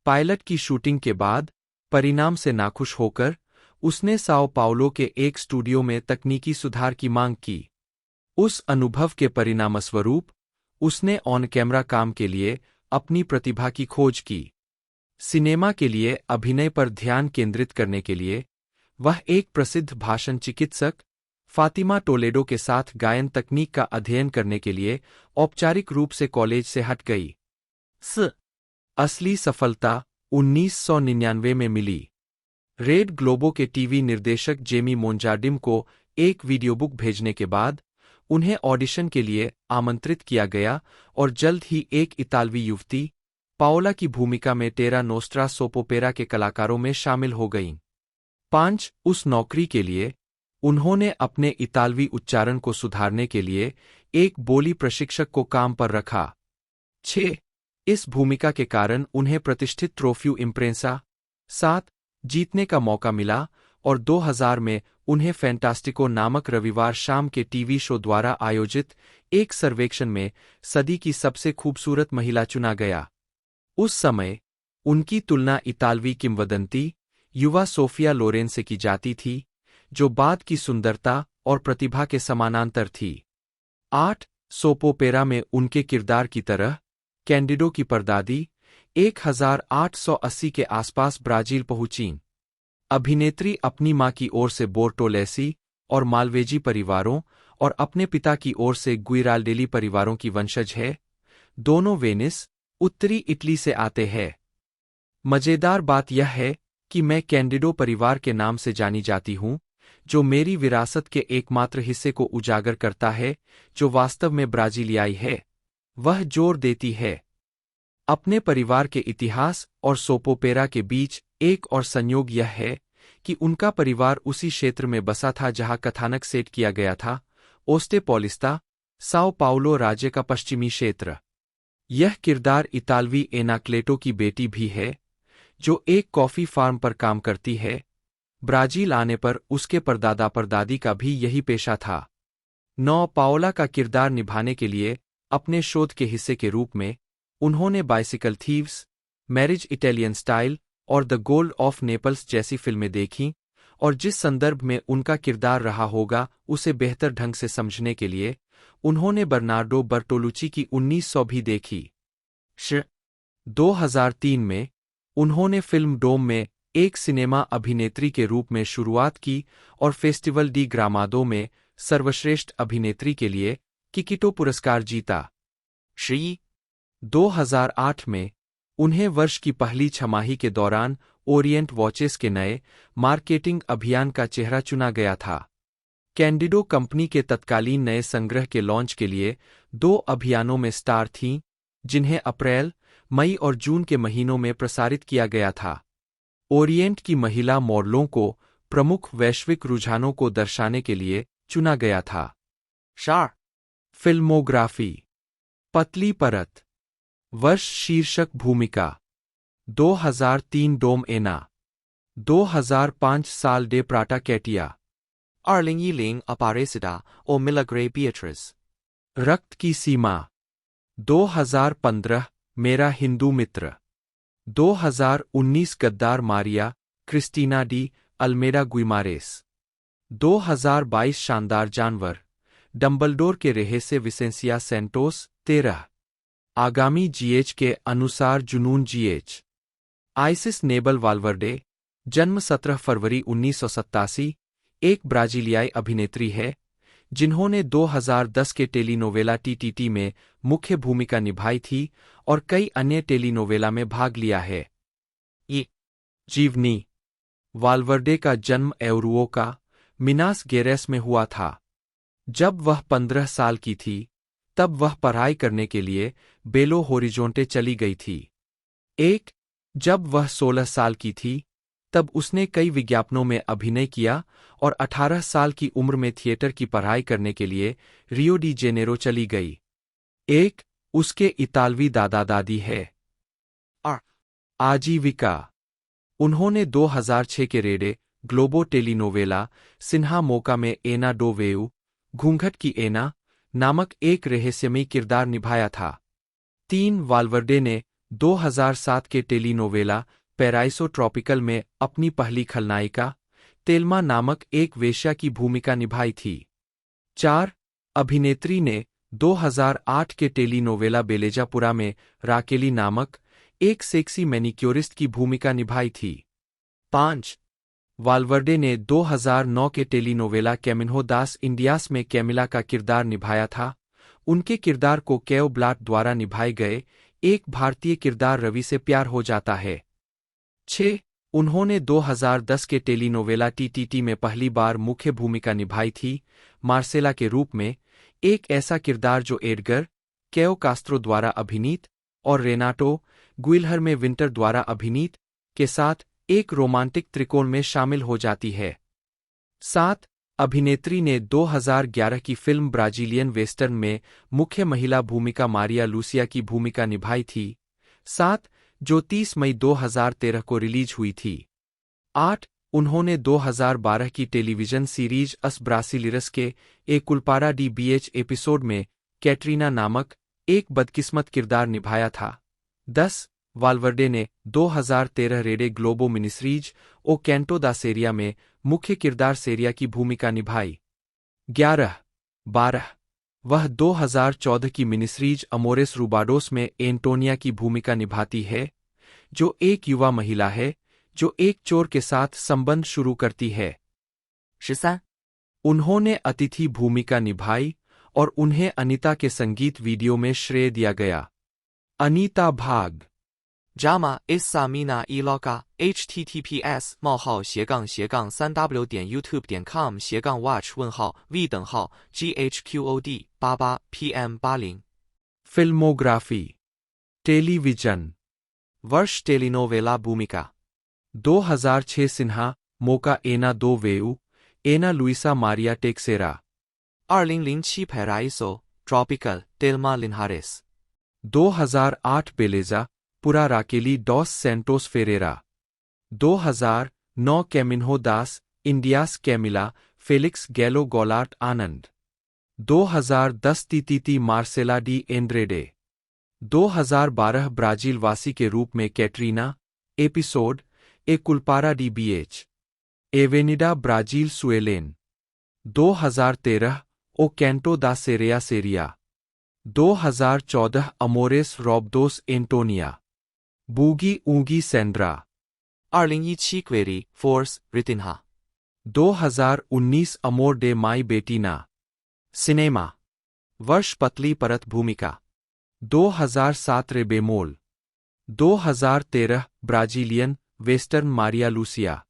पायलट की शूटिंग के बाद परिणाम से नाखुश होकर उसने साओ पाउलो के एक स्टूडियो में तकनीकी सुधार की मांग की। उस अनुभव के परिणामस्वरूप उसने ऑन कैमरा काम के लिए अपनी प्रतिभा की खोज की। सिनेमा के लिए अभिनय पर ध्यान केंद्रित करने के लिए वह एक प्रसिद्ध भाषण चिकित्सक फातिमा टोलेडो के साथ गायन तकनीक का अध्ययन करने के लिए औपचारिक रूप से कॉलेज से हट गई। असली सफलता 1999 में मिली। रेड ग्लोबो के टीवी निर्देशक जेमी मोंजार्डिम को एक वीडियोबुक भेजने के बाद उन्हें ऑडिशन के लिए आमंत्रित किया गया और जल्द ही एक इतालवी युवती पाओला की भूमिका में टेरा नोस्ट्रा सोप ओपेरा के कलाकारों में शामिल हो गईं। 5. उस नौकरी के लिए उन्होंने अपने इतालवी उच्चारण को सुधारने के लिए एक बोली प्रशिक्षक को काम पर रखा। 6. इस भूमिका के कारण उन्हें प्रतिष्ठित ट्रोफियो इम्प्रेसा 7 जीतने का मौका मिला और 2000 में उन्हें फैंटास्टिको नामक रविवार शाम के टीवी शो द्वारा आयोजित एक सर्वेक्षण में सदी की सबसे खूबसूरत महिला चुना गया। उस समय उनकी तुलना इतालवी किंवदंती युवा सोफिया लोरेन से की जाती थी, जो बाद की सुंदरता और प्रतिभा के समानांतर थी। 8. सोप ओपेरा में उनके किरदार की तरह कैंडिडो की परदादी 1880 के आसपास ब्राजील पहुंचीं। अभिनेत्री अपनी मां की ओर से बोर्टोलेसी और मालवेजी परिवारों और अपने पिता की ओर से गुइराल्डेली परिवारों की वंशज है। दोनों वेनिस, उत्तरी इटली से आते हैं। मजेदार बात यह है कि मैं कैंडिडो परिवार के नाम से जानी जाती हूं, जो मेरी विरासत के एकमात्र हिस्से को उजागर करता है जो वास्तव में ब्राजीलियाई है, वह जोर देती है। अपने परिवार के इतिहास और सोप ओपेरा के बीच एक और संयोग यह है कि उनका परिवार उसी क्षेत्र में बसा था जहां कथानक सेट किया गया था, ओस्टे पॉलिस्ता, साओ पाउलो राज्य का पश्चिमी क्षेत्र। यह किरदार इतालवी एनाक्लेटो की बेटी भी है, जो एक कॉफी फार्म पर काम करती है। ब्राजील आने पर उसके परदादा परदादी का भी यही पेशा था। 9. पाओला का किरदार निभाने के लिए अपने शोध के हिस्से के रूप में उन्होंने bicycle thieves, marriage Italian style और द गोल्ड ऑफ नेपल्स जैसी फिल्में देखीं, और जिस संदर्भ में उनका किरदार रहा होगा उसे बेहतर ढंग से समझने के लिए उन्होंने बर्नार्डो बर्टोलुची की 1900 भी देखी। 2003 में उन्होंने फिल्म डोम में एक सिनेमा अभिनेत्री के रूप में शुरुआत की और फेस्टिवल डी ग्रामादो में सर्वश्रेष्ठ अभिनेत्री के लिए किकिटो पुरस्कार जीता। 2008 में उन्हें वर्ष की पहली छमाही के दौरान ओरिएंट वॉचेस के नए मार्केटिंग अभियान का चेहरा चुना गया था। कैंडिडो कंपनी के तत्कालीन नए संग्रह के लॉन्च के लिए 2 अभियानों में स्टार थीं, जिन्हें अप्रैल, मई और जून के महीनों में प्रसारित किया गया था। ओरिएंट की महिला मॉडलों को प्रमुख वैश्विक रुझानों को दर्शाने के लिए चुना गया था। 12. फिल्मोग्राफी। पतली परत। वर्ष शीर्षक भूमिका 2003 डोम एना 2005 साल day प्राटा CATIA 2010 Aparecida o Milagre Beatriz. रक्त की सीमा 2015 मेरा हिंदू मित्र 2019 गद्दार मारिया क्रिस्टीना डी अल्मेडा गुइमारेस 2022 शानदार जानवर डंबलडोर के रहस्य विसेंसिया सेंटोस 13 आगामी जीएच के अनुसार जुनून जीएच आइसिस नेबल वाल्वर्डे जन्म 17 फरवरी 1987 एक ब्राजीलियाई अभिनेत्री है जिन्होंने 2010 के टेलीनोवेला टीटीटी में मुख्य भूमिका निभाई थी और कई अन्य टेलीनोवेला में भाग लिया है। ये जीवनी। वाल्वर्डे का जन्म एउरुओ का मिनास गेरेस में हुआ था। जब वह 15 साल की थी तब वह पढ़ाई करने के लिए बेलो होरिजोंटे चली गई थी। जब वह 16 साल की थी तब उसने कई विज्ञापनों में अभिनय किया और 18 साल की उम्र में थिएटर की पढ़ाई करने के लिए रियो डी जेनेरो चली गई। उसके इतालवी दादा दादी है। आजीविका। उन्होंने 2006 के रेडे ग्लोबो टेलीनोवेला सिन्हा मोका में एना डो वेउ घूंघट की एना नामक एक रहस्यमयी किरदार निभाया था। वाल्वर्डे ने 2007 के टेलीनोवेला पैराइसो ट्रॉपिकल में अपनी पहली खलनायिका तेल्मा नामक एक वेश्या की भूमिका निभाई थी। अभिनेत्री ने 2008 के टेलीनोवेला बेलेजापुरा में राकेली नामक एक सेक्सी मैनिक्योरिस्ट की भूमिका निभाई थी। 5 वाल्वर्डे ने 2009 के टेलीनोवेला कैमिन्हो दास इंडियास में कैमिला का किरदार निभाया था। उनके किरदार को कैओ ब्लाट द्वारा निभाए गए एक भारतीय किरदार रवि से प्यार हो जाता है। 6 उन्होंने 2010 के टेलीनोवेला टीटीटी में पहली बार मुख्य भूमिका निभाई थी, मार्सेला के रूप में, एक ऐसा किरदार जो एडगर कैओ कास्त्रो द्वारा अभिनीत और रेनाटो गुइलहर में विंटर द्वारा अभिनीत के साथ एक रोमांटिक त्रिकोण में शामिल हो जाती है। 7 अभिनेत्री ने 2011 की फिल्म ब्राजीलियन वेस्टर्न में मुख्य महिला भूमिका मारिया लूसिया की भूमिका निभाई थी। 7 जो 30 मई 2013 को रिलीज हुई थी। 8 उन्होंने 2012 की टेलीविजन सीरीज अस ब्रासिलिरस के ए कुल्पारा डी बीएच एपिसोड में कैटरीना नामक एक बदकिस्मत किरदार निभाया था। 10 वाल्वर्डे ने 2013 रेडे ग्लोबो मिनिसीरीज ओ कैंटो दा सेरिया में मुख्य किरदार सेरिया की भूमिका निभाई। 12 वह 2014 की मिनिसीरीज अमोरेस रूबाडोस में एंटोनिया की भूमिका निभाती है, जो एक युवा महिला है जो एक चोर के साथ संबंध शुरू करती है। 13 उन्होंने अतिथि भूमिका निभाई और उन्हें अनीता के संगीत वीडियो में श्रेय दिया गया। अनीता भाग Jama Isamina Iloka https://3w.youtube.com/watch_v GHQOD 88 PM 80 filmography. Television. वर्ष टेलीनोवेला भूमिका 2006 Sinha Moca Ana do Veu Ana Luisa Maria Teixeira 2007 Paraíso Tropical Telma Linhares 2008 Beleza Pura Raquele dos Santos Ferreira 2009 Caminho das Indias Camila Felix Gallo Goulart Anand 2010 तीतीती Marcela D एंड्रेडे 2012 Brazil वासी के रूप में कैटरीना एपिसोड ए कुल्पारा डी बीएच Avenida Brasil Suelen 2013 O Canto da Sereia Sereia 2014 Amores Roubados Antonia Boogie Oogie Sandra 2017 Query Force Ritinha 2019 Amor de Mae Betina cinema वर्ष पतली परत भूमिका 2007 Re Bemol 2013 Brazilian western Maria Lucia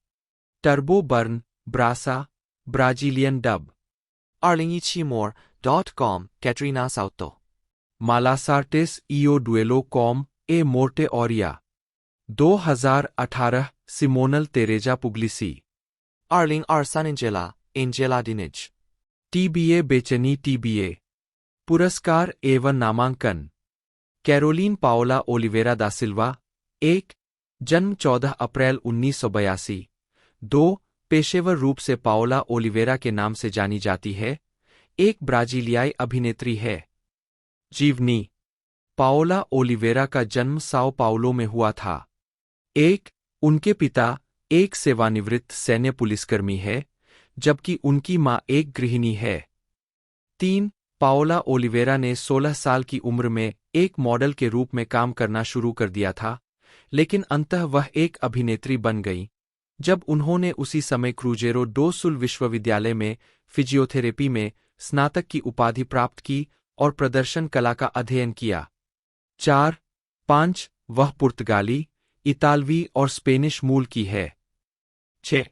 टर्बो बर्न ब्रासा Brazilian dub 2017 More.com Katrina Sauto Malasartes e o Duelo com a Morte ओरिया 2018 Simonal Tereza Puglisi 2023 Angela Dinage TBA बेचनी टीबीए पुरस्कार एवं नामांकन कैरोलीन पाओला ओलिवेरा दा सिल्वा 1 जन्म 14 अप्रैल 1982 2 पेशेवर रूप से पाओला ओलिवेरा के नाम से जानी जाती है एक ब्राजीलियाई अभिनेत्री है जीवनी पाओला ओलिवेरा का जन्म साओ पाउलो में हुआ था 1 उनके पिता एक सेवानिवृत्त सैन्य पुलिसकर्मी है जबकि उनकी मां एक गृहिणी है 3 पाओला ओलिवेरा ने 16 साल की उम्र में एक मॉडल के रूप में काम करना शुरू कर दिया था लेकिन अंततः वह एक अभिनेत्री बन गई जब उन्होंने उसी समय क्रूजेरो डो सुल विश्वविद्यालय में फिजियोथेरेपी में स्नातक की उपाधि प्राप्त की और प्रदर्शन कला का अध्ययन किया 4 5 वह पुर्तगाली इतालवी और स्पेनिश मूल की है 6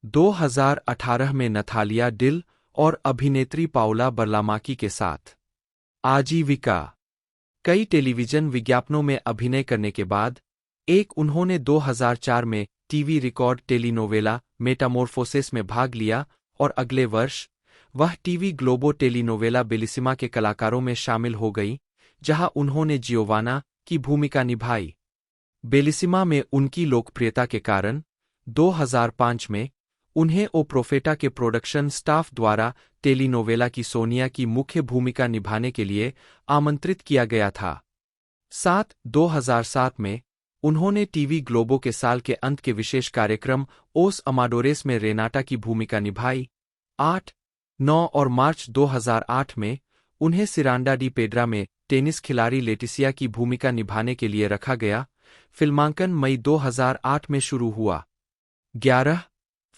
2018 में नथालिया डिल और अभिनेत्री पाउला बर्लामाकी के साथ आजीविका कई टेलीविजन विज्ञापनों में अभिनय करने के बाद उन्होंने 2004 में टीवी रिकॉर्ड टेलीनोवेला मेटामोर्फोसिस में भाग लिया और अगले वर्ष वह टीवी ग्लोबो टेलीनोवेला बेलिसिमा के कलाकारों में शामिल हो गई जहां उन्होंने जियोवाना की भूमिका निभाई बेलिसिमा में उनकी लोकप्रियता के कारण 2005 में उन्हें ओ प्रोफेटा के प्रोडक्शन स्टाफ द्वारा टेलीनोवेला की सोनिया की मुख्य भूमिका निभाने के लिए आमंत्रित किया गया था 2007 में उन्होंने टीवी ग्लोबो के साल के अंत के विशेष कार्यक्रम ओस अमाडोरेस में रेनाटा की भूमिका निभाई 8, 9 और मार्च 2008 में उन्हें सिरांडा डी पेड्रा में टेनिस खिलाड़ी लेटिसिया की भूमिका निभाने के लिए रखा गया फिल्मांकन मई 2008 में शुरू हुआ 11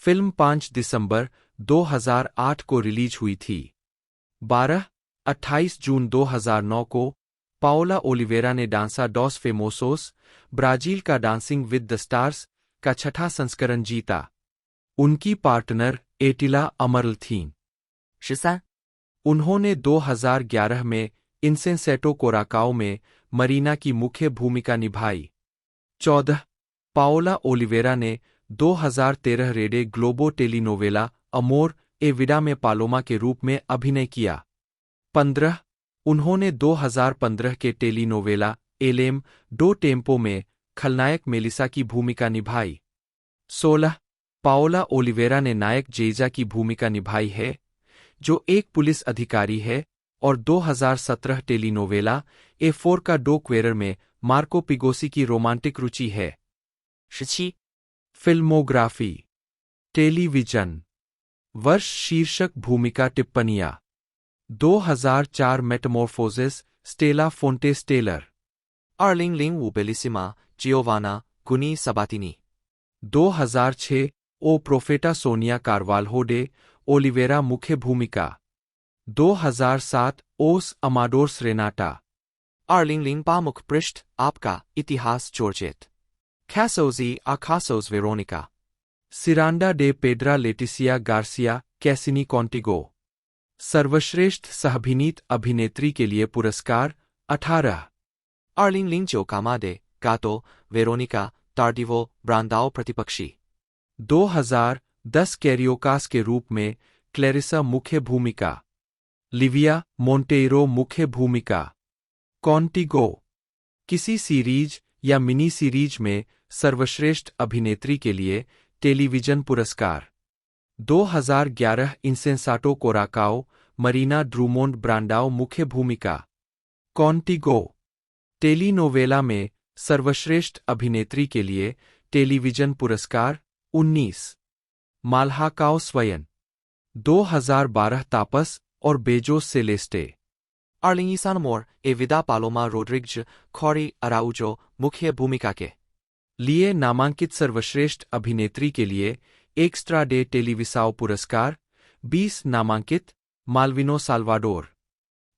फिल्म 5 दिसंबर 2008 को रिलीज हुई थी 12 28 जून 2009 को पाओला ओलिवेरा ने डांसा डॉस फेमोसोस ब्राजील का डांसिंग विद द स्टार्स का छठा संस्करण जीता उनकी पार्टनर एटिला अमरल थीं 13 उन्होंने 2011 में इंसेंसेटो कोराकाओ में मरीना की मुख्य भूमिका निभाई 14 पाओला ओलिवेरा ने 2013 रेडे ग्लोबो टेलीनोवेला अमोर ए विडा में पालोमा के रूप में अभिनय किया 15 उन्होंने 2015 के टेलीनोवेला एलेम डो टेम्पो में खलनायक मेलिसा की भूमिका निभाई 16 पाओला ओलिवेरा ने नायक जेजा की भूमिका निभाई है जो एक पुलिस अधिकारी है और 2017 टेलीनोवेला ए4 का डो क्वेरर में मार्को पिगोसी की रोमांटिक रुचि है 17 फिल्मोग्राफी टेलीविजन वर्ष शीर्षक भूमिका टिप्पणियां 2004 Metamorphosis Stella Fontes Taylor Arling Wu Bellissima Giovanna Guni Sabatini 2006 O Profeta Sonia Carvalho de Oliveira मुख्य भूमिका 2007 ओस अमाडोर्स रेनाटा Arling Pamuk पृष्ठ आपका इतिहास Georgette Casozi Acasos Veronica Ciranda de Pedra Leticia Garcia Cassini Contigo सर्वश्रेष्ठ सहअभिनीत अभिनेत्री के लिए पुरस्कार 18 Arling जो कामाडे गातो वेरोनिका टार्डिवो ब्रांडाओ प्रतिपक्षी 2010 कैरियोकास के रूप में क्लेरिसा मुख्य भूमिका लिविया मोंटेरो मुख्य भूमिका कॉन्टिगो किसी सीरीज या मिनी सीरीज में सर्वश्रेष्ठ अभिनेत्री के लिए टेलीविजन पुरस्कार 2011 इंसेंसाटो कोराकाओ मरीना ड्रूमोंड ब्रांडाओ मुख्य भूमिका कॉन्टिगो टेलीनोवेला में सर्वश्रेष्ठ अभिनेत्री के लिए टेलीविजन पुरस्कार 19 माल्हाकाओ स्वयं 2012 तापस और बेजोस सेलेस्टे Arling Isanamor ए विदा पालोमा रोड्रिग्ज खौरी अराउजो मुख्य भूमिका के लिए नामांकित सर्वश्रेष्ठ अभिनेत्री के लिए एक्स्ट्रा डे टेलीविसाओ पुरस्कार 20 नामांकित माल्विनो साल्वाडोर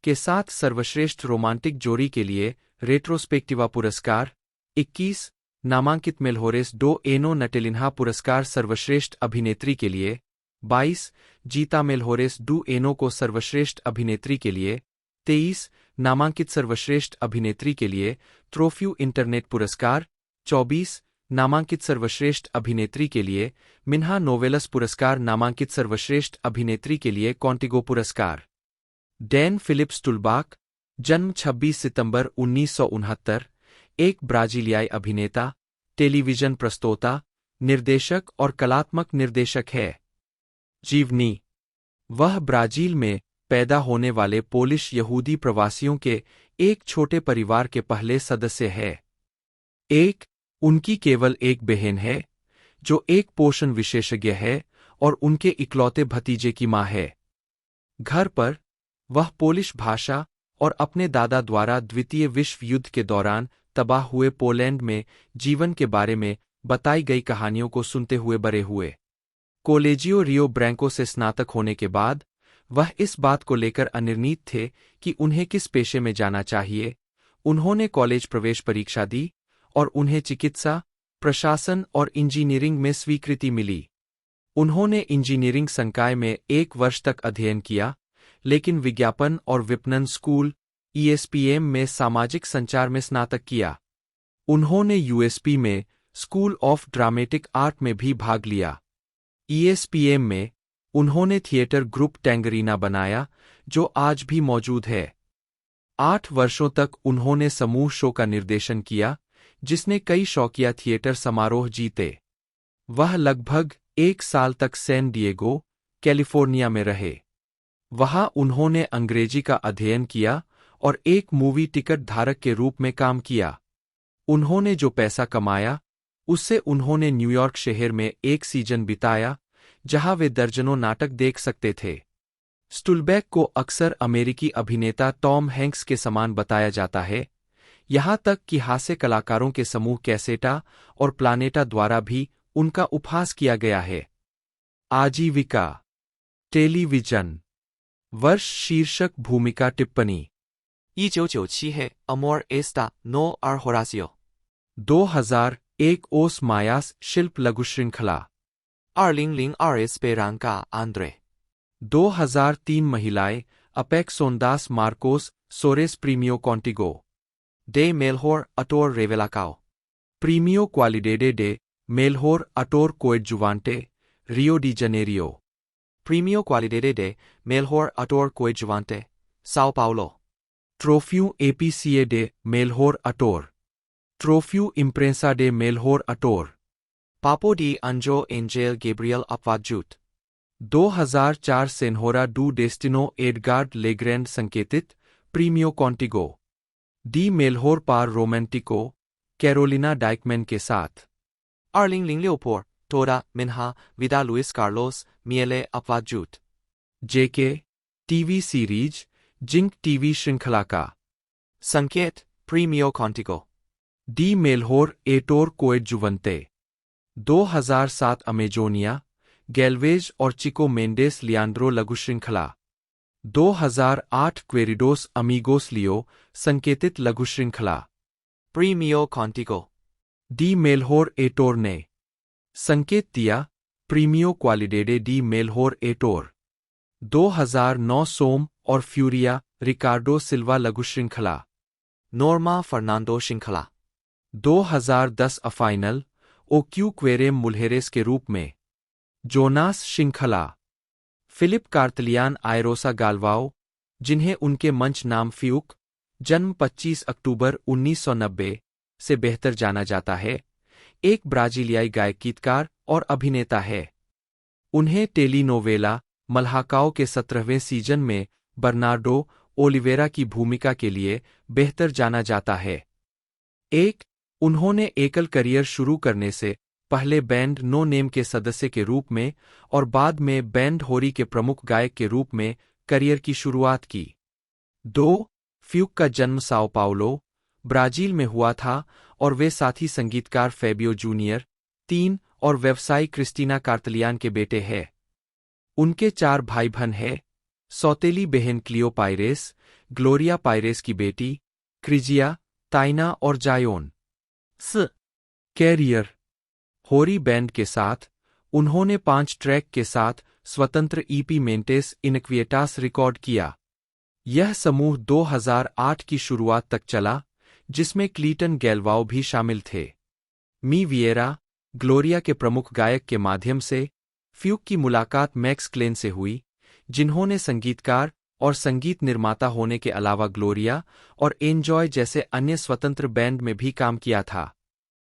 के साथ सर्वश्रेष्ठ रोमांटिक जोड़ी के लिए रेट्रोस्पेक्टिवा पुरस्कार 21 नामांकित मेल्होरेस डो एनो नटेलिन्हा पुरस्कार सर्वश्रेष्ठ अभिनेत्री के लिए 22 जीता मेल्होरेस डू एनो को सर्वश्रेष्ठ अभिनेत्री के लिए 23 नामांकित सर्वश्रेष्ठ अभिनेत्री के लिए ट्रोफ्यू इंटरनेट पुरस्कार 24 नामांकित सर्वश्रेष्ठ अभिनेत्री के लिए मिन्हा नोवेलस पुरस्कार, नामांकित सर्वश्रेष्ठ अभिनेत्री के लिए कॉन्टिगो पुरस्कार। डैन फिलिप स्टुलबाक, जन्म 26 सितंबर 1969, एक ब्राजीलियाई अभिनेता, टेलीविजन प्रस्तोता, निर्देशक और कलात्मक निर्देशक है। जीवनी: वह ब्राजील में पैदा होने वाले पोलिश यहूदी प्रवासियों के एक छोटे परिवार के पहले सदस्य है। उनकी केवल एक बहन है, जो एक पोषण विशेषज्ञ है और उनके इकलौते भतीजे की मां है। घर पर, वह पोलिश भाषा और अपने दादा द्वारा द्वितीय विश्व युद्ध के दौरान तबाह हुए पोलैंड में जीवन के बारे में बताई गई कहानियों को सुनते हुए बड़े हुए। कोलेजियो रियो ब्रैंको से स्नातक होने के बाद, वह इस बात को लेकर अनिर्णित थे कि उन्हें किस पेशे में जाना चाहिए। उन्होंने कॉलेज प्रवेश परीक्षा दी और उन्हें चिकित्सा, प्रशासन और इंजीनियरिंग में स्वीकृति मिली। उन्होंने इंजीनियरिंग संकाय में 1 वर्ष तक अध्ययन किया, लेकिन विज्ञापन और विपणन स्कूल ESPM में सामाजिक संचार में स्नातक किया। उन्होंने USP में स्कूल ऑफ ड्रामेटिक आर्ट में भी भाग लिया। ESPM में, उन्होंने थिएटर ग्रुप टैंगरीना बनाया, जो आज भी मौजूद है। 8 वर्षों तक उन्होंने समूह शो का निर्देशन किया, जिसने कई शौकिया थिएटर समारोह जीते। वह लगभग 1 साल तक सैन डिएगो, कैलिफोर्निया में रहे। वहां उन्होंने अंग्रेजी का अध्ययन किया और एक मूवी टिकट धारक के रूप में काम किया। उन्होंने जो पैसा कमाया, उससे उन्होंने न्यूयॉर्क शहर में 1 सीजन बिताया, जहां वे दर्जनों नाटक देख सकते थे। स्टुलबैक को अक्सर अमेरिकी अभिनेता टॉम हैंक्स के समान बताया जाता है, यहां तक कि हास्य कलाकारों के समूह कैसेटा और प्लानेटा द्वारा भी उनका उपहास किया गया है। आजीविका: टेलीविजन। वर्ष शीर्षक भूमिका टिप्पणी 1997है अमोर एस्टा नो आर होरासियो। 2001 ओस मायास शिल्प लघु श्रृंखला। 2002 एस्पेरांका आंद्रे। 2003 महिलाएं अपेक्सोंदास Marcos Soares Premio Contigo. De Melhor Ator Revelacao. Premio Qualidade de Melhor Ator Coadjuvante, Rio de Janeiro. Premio Qualidade de Melhor Ator Coadjuvante, Sao Paulo. Trofeu APCA de Melhor Ator. Trofeu Imprensa de Melhor Ator. Papo de Anjo Angel Gabriel अपवाजूट। 2004 Senhora do Destino Edgard Legrand संकेतित, Premio Contigo de Melhor Par Romantico, Carolina Dieckmann के साथ। आर्लिंग लियोपोर टोरा Minha Vida Luis Carlos मिएले अपवाजूट। JK TV series zinc TV श्रृंखला का संकेत Premio Contigo de मेलहोर Ettore कोएडजुवंते। 2007 Amazonia गैल्वेज और चिको मेंडेस लियांड्रो लघु श्रृंखला। 2008 क्वेरिडोस अमीगोस लियो संकेतित लघु श्रृंखला। प्रीमियो कॉन्टिगो डी मेलहोर एटोर ने संकेत दिया, प्रीमियो क्वालिडेडे डी मेलहोर एटोर। 2009 सोम और फ्यूरिया रिकार्डो सिल्वा लघु श्रृंखला। नोर्मा फर्नांडो श्रृंखला। 2010 अफाइनल ओ क्यू क्वेरेम मुल्हेरेस के रूप में। जोनास श्रृंखला। फिलिप कार्तलियान आयरोसा गाल्वाओ, जिन्हें उनके मंच नाम फ्यूक, जन्म 25 अक्टूबर 1990 से बेहतर जाना जाता है, एक ब्राजीलियाई गायक गीतकार और अभिनेता है। उन्हें टेलीनोवेला मल्हाकाओ के 17वें सीजन में बर्नार्डो ओलिवेरा की भूमिका के लिए बेहतर जाना जाता है। उन्होंने एकल करियर शुरू करने से पहले बैंड नो नेम के सदस्य के रूप में और बाद में बैंड होरी के प्रमुख गायक के रूप में करियर की शुरुआत की। 2 फ्यूक का जन्म साओ पाउलो, ब्राजील में हुआ था और वे साथी संगीतकार फैबियो जूनियर 3 और व्यवसायी क्रिस्टीना कार्तलियान के बेटे हैं। उनके 4 भाई बहन हैं, सौतेली बहन क्लियो पायरेस, ग्लोरिया पायरेस की बेटी क्रिजिया, ताइना और जायोन। कैरियर। होरी बैंड के साथ उन्होंने 5 ट्रैक के साथ स्वतंत्र EP मेंटेस इनक्विएटास रिकॉर्ड किया। यह समूह 2008 की शुरुआत तक चला, जिसमें क्लीटन गैल्वाओ भी शामिल थे। मी विएरा, ग्लोरिया के प्रमुख गायक के माध्यम से फ्यूक की मुलाकात मैक्स क्लेन से हुई, जिन्होंने संगीतकार और संगीत निर्माता होने के अलावा ग्लोरिया और एन्जॉय जैसे अन्य स्वतंत्र बैंड में भी काम किया था।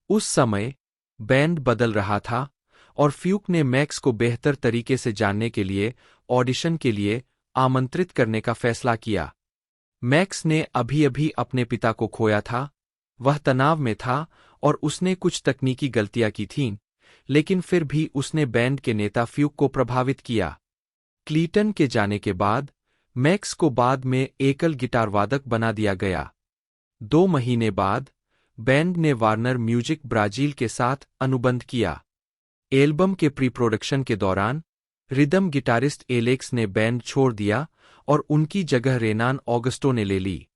उस समय बैंड बदल रहा था और फ्यूक ने मैक्स को बेहतर तरीके से जानने के लिए ऑडिशन के लिए आमंत्रित करने का फैसला किया। मैक्स ने अभी-अभी अपने पिता को खोया था, वह तनाव में था और उसने कुछ तकनीकी गलतियां की थीं, लेकिन फिर भी उसने बैंड के नेता फ्यूक को प्रभावित किया। क्लीटन के जाने के बाद मैक्स को बाद में एकल गिटार वादक बना दिया गया। 2 महीने बाद बैंड ने वार्नर म्यूजिक ब्राजील के साथ अनुबंध किया। एल्बम के प्री प्रोडक्शन के दौरान रिदम गिटारिस्ट एलेक्स ने बैंड छोड़ दिया और उनकी जगह रेनान ऑगस्टो ने ले ली।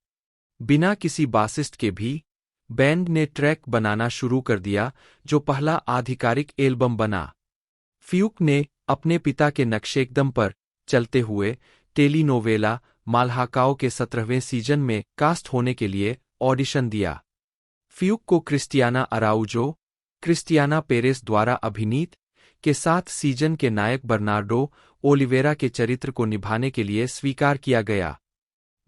बिना किसी बासिस्ट के भी बैंड ने ट्रैक बनाना शुरू कर दिया, जो पहला आधिकारिक एल्बम बना। फ्यूक ने अपने पिता के नक्शेकदम पर चलते हुए टेलीनोवेला माल्हाकाओ के 17वें सीजन में कास्ट होने के लिए ऑडिशन दिया। फ्यूक को क्रिस्टियाना अराउजो, क्रिस्टियाना पेरेस द्वारा अभिनीत के साथ सीजन के नायक बर्नार्डो ओलिवेरा के चरित्र को निभाने के लिए स्वीकार किया गया।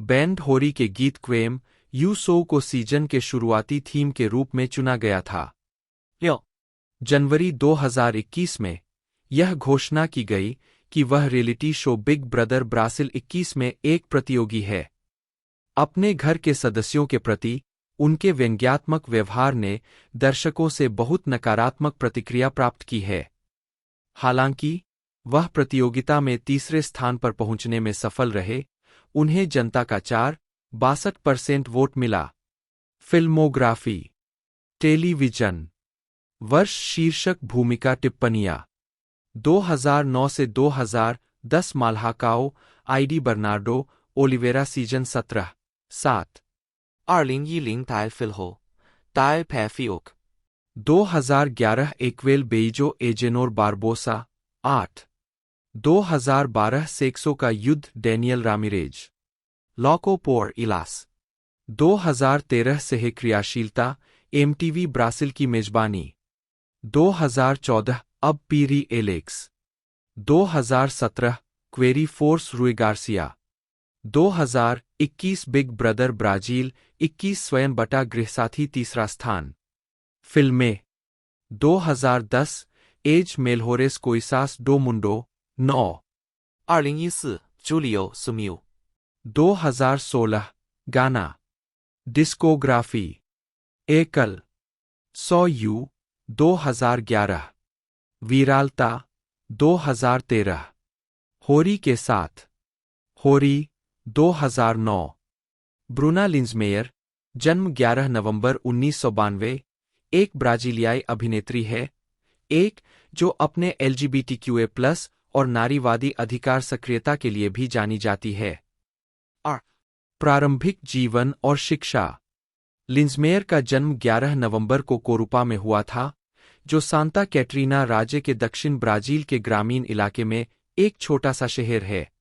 बैंड होरी के गीत क्वेम यू सो को सीजन के शुरुआती थीम के रूप में चुना गया था। जनवरी 2021 में यह घोषणा की गई कि वह reality show big brother Brazil 21 में एक प्रतियोगी है। अपने घर के सदस्यों के प्रति उनके व्यंग्यात्मक व्यवहार ने दर्शकों से बहुत नकारात्मक प्रतिक्रिया प्राप्त की है। हालांकि वह प्रतियोगिता में तीसरे स्थान पर पहुंचने में सफल रहे, उन्हें जनता का 62% वोट मिला। फिल्मोग्राफी, टेलीविजन, वर्ष शीर्षक भूमिका टिप्पणियां 2009 से 2010 Malhacao ID Bernardo Oliveira season 17 7 2010台 फिल्हो ताय पैफियोक 2011 एक्वेल बेइजो एजेनोर बारबोसा 8 2012 सेक्सो का युद्ध डैनियल रामिरेज लॉको पोर इलास 2013 से क्रियाशीलता एमटीवी ब्राजील की मेजबानी 2014 अब पीरी एलेक्स 2017 क्वेरी फोर्स रुई गार्सिया 2021 बिग ब्रदर ब्राजील 21 स्वयं बटा गृहसाथी तीसरा स्थान। फिल्में 2010 एज मेलहोरेस कोइसास डो मुंडो 9 2014 जूलियो सुमियो 2016 गाना डिस्कोग्राफी एकल 100 यू 2011 वीरालता 2013 होरी के साथ होरी 2009 ब्रूना लिंजमेयर जन्म 11 नवंबर 1992 एक ब्राजीलियाई अभिनेत्री है, एक जो अपने LGBTQA+ और नारीवादी अधिकार सक्रियता के लिए भी जानी जाती है। प्रारंभिक जीवन और शिक्षा। लिंजमेयर का जन्म 11 नवंबर को कोरुपा में हुआ था, जो सांता कैटरीना राज्य के दक्षिण ब्राजील के ग्रामीण इलाके में एक छोटा सा शहर है।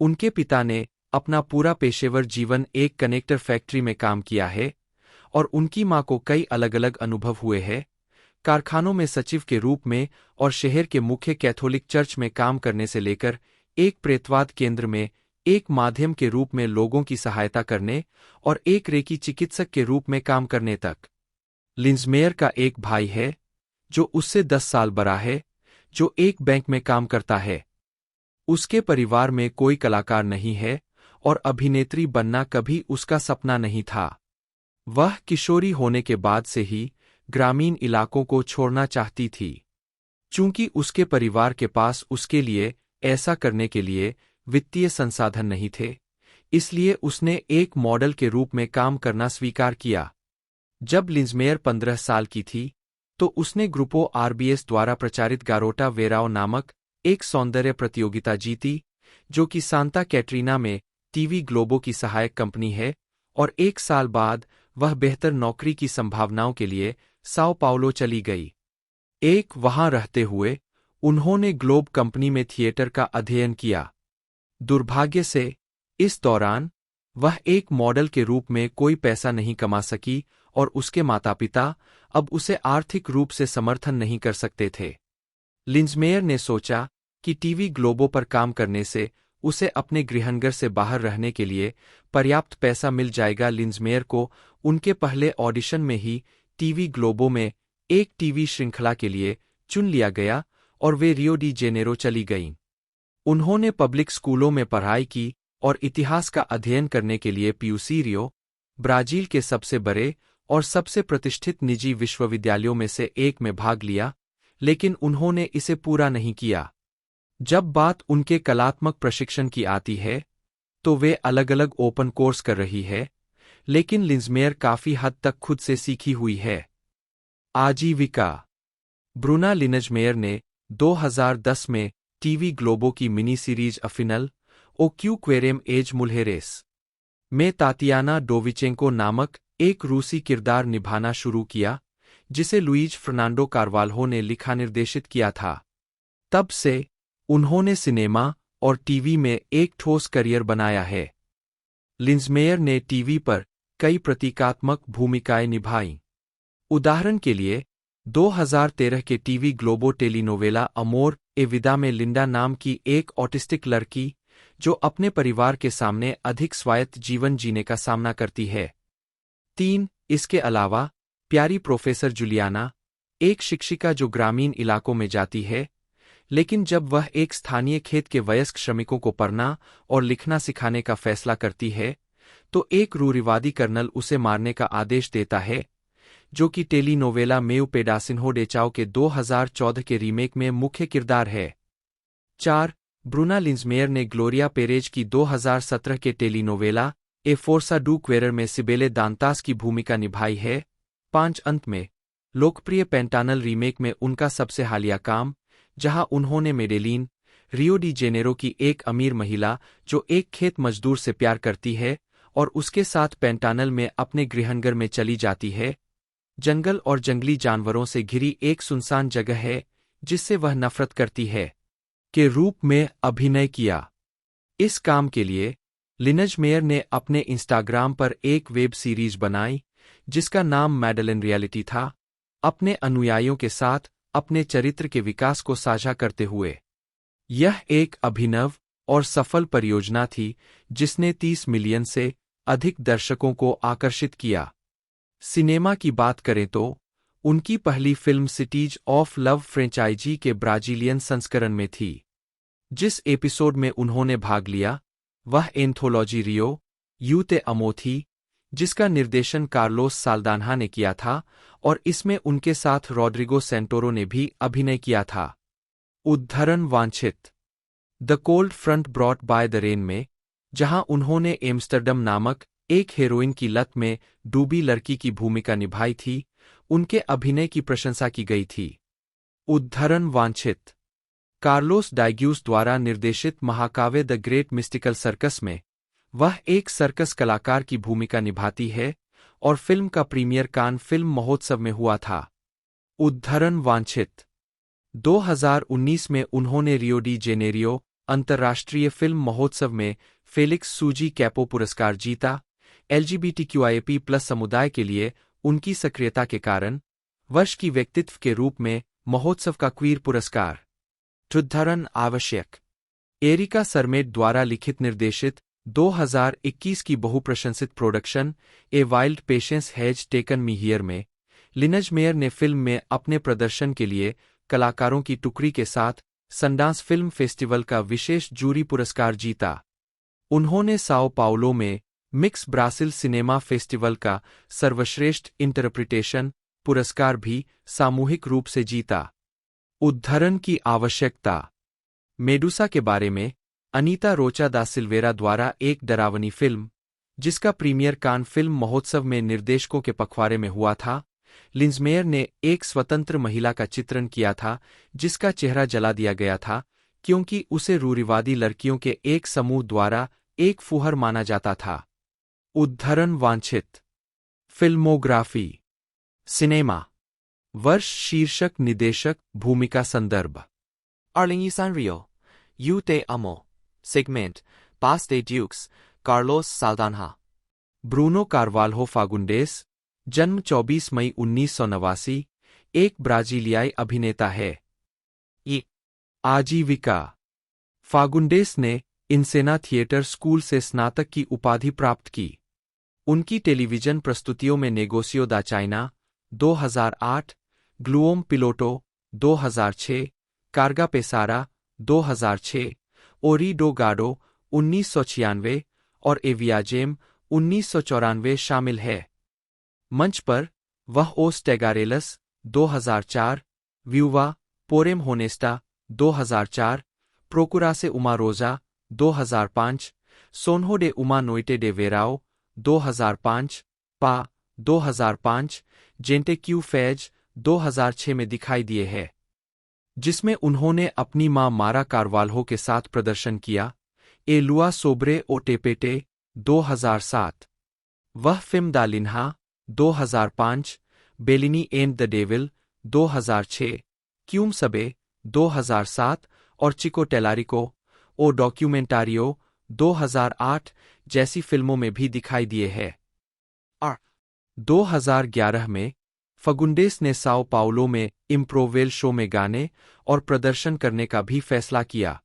उनके पिता ने अपना पूरा पेशेवर जीवन एक कनेक्टर फैक्ट्री में काम किया है और उनकी मां को कई अलग-अलग अनुभव हुए हैं, कारखानों में सचिव के रूप में और शहर के मुख्य कैथोलिक चर्च में काम करने से लेकर एक प्रेतवाद केंद्र में एक माध्यम के रूप में लोगों की सहायता करने और एक रेकी चिकित्सक के रूप में काम करने तक। लिंजमेयर का एक भाई है, जो उससे 10 साल बड़ा है, जो एक बैंक में काम करता है। उसके परिवार में कोई कलाकार नहीं है और अभिनेत्री बनना कभी उसका सपना नहीं था। वह किशोरी होने के बाद से ही ग्रामीण इलाकों को छोड़ना चाहती थी। चूंकि उसके परिवार के पास उसके लिए ऐसा करने के लिए वित्तीय संसाधन नहीं थे, इसलिए उसने एक मॉडल के रूप में काम करना स्वीकार किया। जब लिंजमेयर 15 साल की थी, तो उसने ग्रुपो RBS द्वारा प्रचारित गारोटा वेराओ नामक एक सौंदर्य प्रतियोगिता जीती, जो कि सांता कैटरीना में टीवी ग्लोबो की सहायक कंपनी है, और 1 साल बाद वह बेहतर नौकरी की संभावनाओं के लिए साओ पाउलो चली गई। वहां रहते हुए उन्होंने ग्लोब कंपनी में थिएटर का अध्ययन किया। दुर्भाग्य से इस दौरान वह एक मॉडल के रूप में कोई पैसा नहीं कमा सकी और उसके माता-पिता अब उसे आर्थिक रूप से समर्थन नहीं कर सकते थे। लिंजमेयर ने सोचा कि टीवी ग्लोबो पर काम करने से उसे अपने गृहनगर से बाहर रहने के लिए पर्याप्त पैसा मिल जाएगा। लिंजमेयर को उनके पहले ऑडिशन में ही टीवी ग्लोबो में एक टीवी श्रृंखला के लिए चुन लिया गया और वे रियो डी जेनेरो चली गईं। उन्होंने पब्लिक स्कूलों में पढ़ाई की और इतिहास का अध्ययन करने के लिए पीयूसी रियो, ब्राजील के सबसे बड़े और सबसे प्रतिष्ठित निजी विश्वविद्यालयों में से एक में भाग लिया, लेकिन उन्होंने इसे पूरा नहीं किया। जब बात उनके कलात्मक प्रशिक्षण की आती है, तो वे अलग-अलग ओपन कोर्स कर रही है, लेकिन लिंजमेयर काफी हद तक खुद से सीखी हुई है। आजीविका। ब्रूना लिंजमेयर ने 2010 में टीवी ग्लोबो की mini series Afinal o que Querem as Mulheres में तातियाना डोविचेंको नामक एक रूसी किरदार निभाना शुरू किया, जिसे लुईज फर्नांडो कार्वाल्हो ने लिखा निर्देशित किया था। तब से उन्होंने सिनेमा और टीवी में एक ठोस करियर बनाया है। लिंजमेयर ने टीवी पर कई प्रतीकात्मक भूमिकाएं निभाईं। उदाहरण के लिए 2013 के टीवी ग्लोबो टेलीनोवेला अमोर ए विदा में लिंडा नाम की एक ऑटिस्टिक लड़की जो अपने परिवार के सामने अधिक स्वायत्त जीवन जीने का सामना करती है। 3. इसके अलावा प्यारी प्रोफेसर जुलियाना, एक शिक्षिका जो ग्रामीण इलाकों में जाती है, लेकिन जब वह एक स्थानीय खेत के वयस्क श्रमिकों को पढ़ना और लिखना सिखाने का फैसला करती है, तो एक रूढ़िवादी कर्नल उसे मारने का आदेश देता है, जो कि टेलीनोवेला मेउ पेडासिन्हो डे चाओ के 2014 के रीमेक में मुख्य किरदार है। 4. ब्रूना लिंजमेयर ने ग्लोरिया पेरेज की 2017 के टेलीनोवेला ए फोर्सा डू क्वेरर में सिबेले दांतास की भूमिका निभाई है। 5. अंत में लोकप्रिय पेंटानल रीमेक में उनका सबसे हालिया काम, जहां उन्होंने मेडेलिन, रियो डी जेनेरो की एक अमीर महिला जो एक खेत मजदूर से प्यार करती है और उसके साथ पेंटानल में अपने गृहनगर में चली जाती है, जंगल और जंगली जानवरों से घिरी एक सुनसान जगह है जिससे वह नफरत करती है, के रूप में अभिनय किया। इस काम के लिए लिंजमेयर ने अपने इंस्टाग्राम पर एक वेब सीरीज बनाई जिसका नाम मैडलिन रियलिटी था, अपने अनुयायियों के साथ अपने चरित्र के विकास को साझा करते हुए। यह एक अभिनव और सफल परियोजना थी जिसने 30 मिलियन से अधिक दर्शकों को आकर्षित किया। सिनेमा की बात करें तो उनकी पहली film Cities of Love franchise के ब्राजीलियन संस्करण में थी। जिस एपिसोड में उन्होंने भाग लिया वह एंथोलॉजी रियो यू ते अमो थी, जिसका निर्देशन कार्लोस साल्दान्हा ने किया था और इसमें उनके साथ रॉड्रिगो सेंटोरो ने भी अभिनय किया था। उद्धरण वांछित। The cold front brought by the rain में, जहां उन्होंने एम्स्टर्डम नामक एक हेरोइन की लत में डूबी लड़की की भूमिका निभाई थी, उनके अभिनय की प्रशंसा की गई थी। उद्धरण वांछित। कार्लोस डाइग्यूस द्वारा निर्देशित महाकाव्य द ग्रेट मिस्टिकल सर्कस में वह एक सर्कस कलाकार की भूमिका निभाती है और फिल्म का प्रीमियर कान फिल्म महोत्सव में हुआ था। उद्धरण वांछित। 2019 में उन्होंने रियो डी जेनेरियो अंतर्राष्ट्रीय फिल्म महोत्सव में फेलिक्स सूजी कैपो पुरस्कार जीता। LGBTQIA+ समुदाय के लिए उनकी सक्रियता के कारण वर्ष की व्यक्तित्व के रूप में महोत्सव का क्वीर पुरस्कार। उद्धरण आवश्यक। एरिका सरमेट द्वारा लिखित निर्देशित 2021 की बहुप्रशंसित production a wild patience has taken me here में लिंजमेयर ने फिल्म में अपने प्रदर्शन के लिए कलाकारों की टुकड़ी के साथ सनडांस फिल्म फेस्टिवल का विशेष जूरी पुरस्कार जीता। उन्होंने साओ पाउलो में मिक्स ब्रासिल सिनेमा फेस्टिवल का सर्वश्रेष्ठ इंटरप्रिटेशन पुरस्कार भी सामूहिक रूप से जीता। उद्धरण की आवश्यकता। मेडुसा के बारे में अनीता रोचा दा सिल्वेरा द्वारा एक डरावनी फिल्म, जिसका प्रीमियर कान फिल्म महोत्सव में निर्देशकों के पखवाड़े में हुआ था, लिंजमेयर ने एक स्वतंत्र महिला का चित्रण किया था जिसका चेहरा जला दिया गया था क्योंकि उसे रूढ़िवादी लड़कियों के एक समूह द्वारा एक फुहर माना जाता था। उद्धरण वांछित। फिल्मोग्राफी। सिनेमा। वर्ष, शीर्षक, निदेशक, भूमिका, संदर्भ। Arlingi Sanrio, U Te Amo, Segment, Paz de Dukes, Carlos Saldanha. Bruno Carvalho Fagundes, जन्म 24 मई 1989, एक ब्राजीलियाई अभिनेता है। ई आजीविका। फागुंडेस ने इनसेना थिएटर स्कूल से स्नातक की उपाधि प्राप्त की। उनकी टेलीविजन प्रस्तुतियों में नेगोसियो दा चाइना 2008, ग्लूओम पिलोटो 2006, कार्गा पेसारा 2006, ओरी डो गाडो 1996 और एवियाजेम 1994 शामिल है। मंच पर वह ओस टेगारेलस 2004, व्यूवा पोरेम होनेस्टा 2004, प्रोकुरासे उमा रोजा 2005, सोन्हो डे उमा नोइटे डे वेराओ 2005, पा 2005, जेंटे क्यू फैज 2006 में दिखाई दिए है, जिसमें उन्होंने अपनी मां मारा कार्वाल्हो के साथ प्रदर्शन किया। ए लुआ सोब्रे ओ टेपेटे 2007, वह फिल्म दा लिन्हा 2005, Bellini and the devil 2006, Qayyum सबे 2007 और चिको टेलारिको ओ डॉक्यूमेंटारियो 2008 जैसी फिल्मों में भी दिखाई दिए हैं। 2011 में फगुंडेस ने साओ पाउलो में इम्प्रोवेल शो में गाने और प्रदर्शन करने का भी फैसला किया।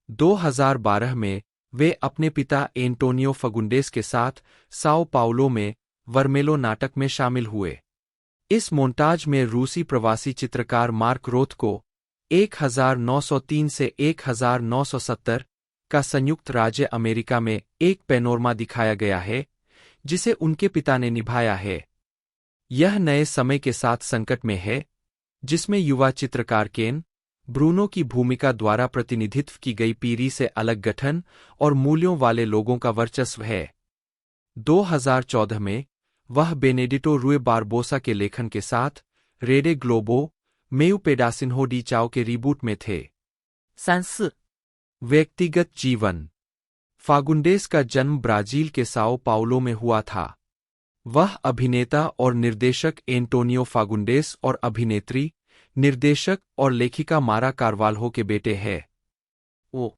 2012 में वे अपने पिता एंटोनियो फगुंडेस के साथ साओ पाउलो में वर्मेलो नाटक में शामिल हुए। इस मोन्टाज में रूसी प्रवासी चित्रकार मार्क रोथ को 1903 से 1970 का संयुक्त राज्य अमेरिका में एक पैनोरमा दिखाया गया है, जिसे उनके पिता ने निभाया है। यह नए समय के साथ संकट में है, जिसमें युवा चित्रकार केन ब्रूनो की भूमिका द्वारा प्रतिनिधित्व की गई पीढ़ी से अलग गठन और मूल्यों वाले लोगों का वर्चस्व है। 2014 में वह बेनेडिटो रुए बारबोसा के लेखन के साथ रेडे ग्लोबो मेयू पेडासिन्हो डी चाओ के रीबूट में थे। 34 व्यक्तिगत जीवन। फागुंडेस का जन्म ब्राजील के साओ पाउलो में हुआ था। वह अभिनेता और निर्देशक एंटोनियो फागुंडेस और अभिनेत्री, निर्देशक और लेखिका मारा कार्वाल्हो के बेटे हैं।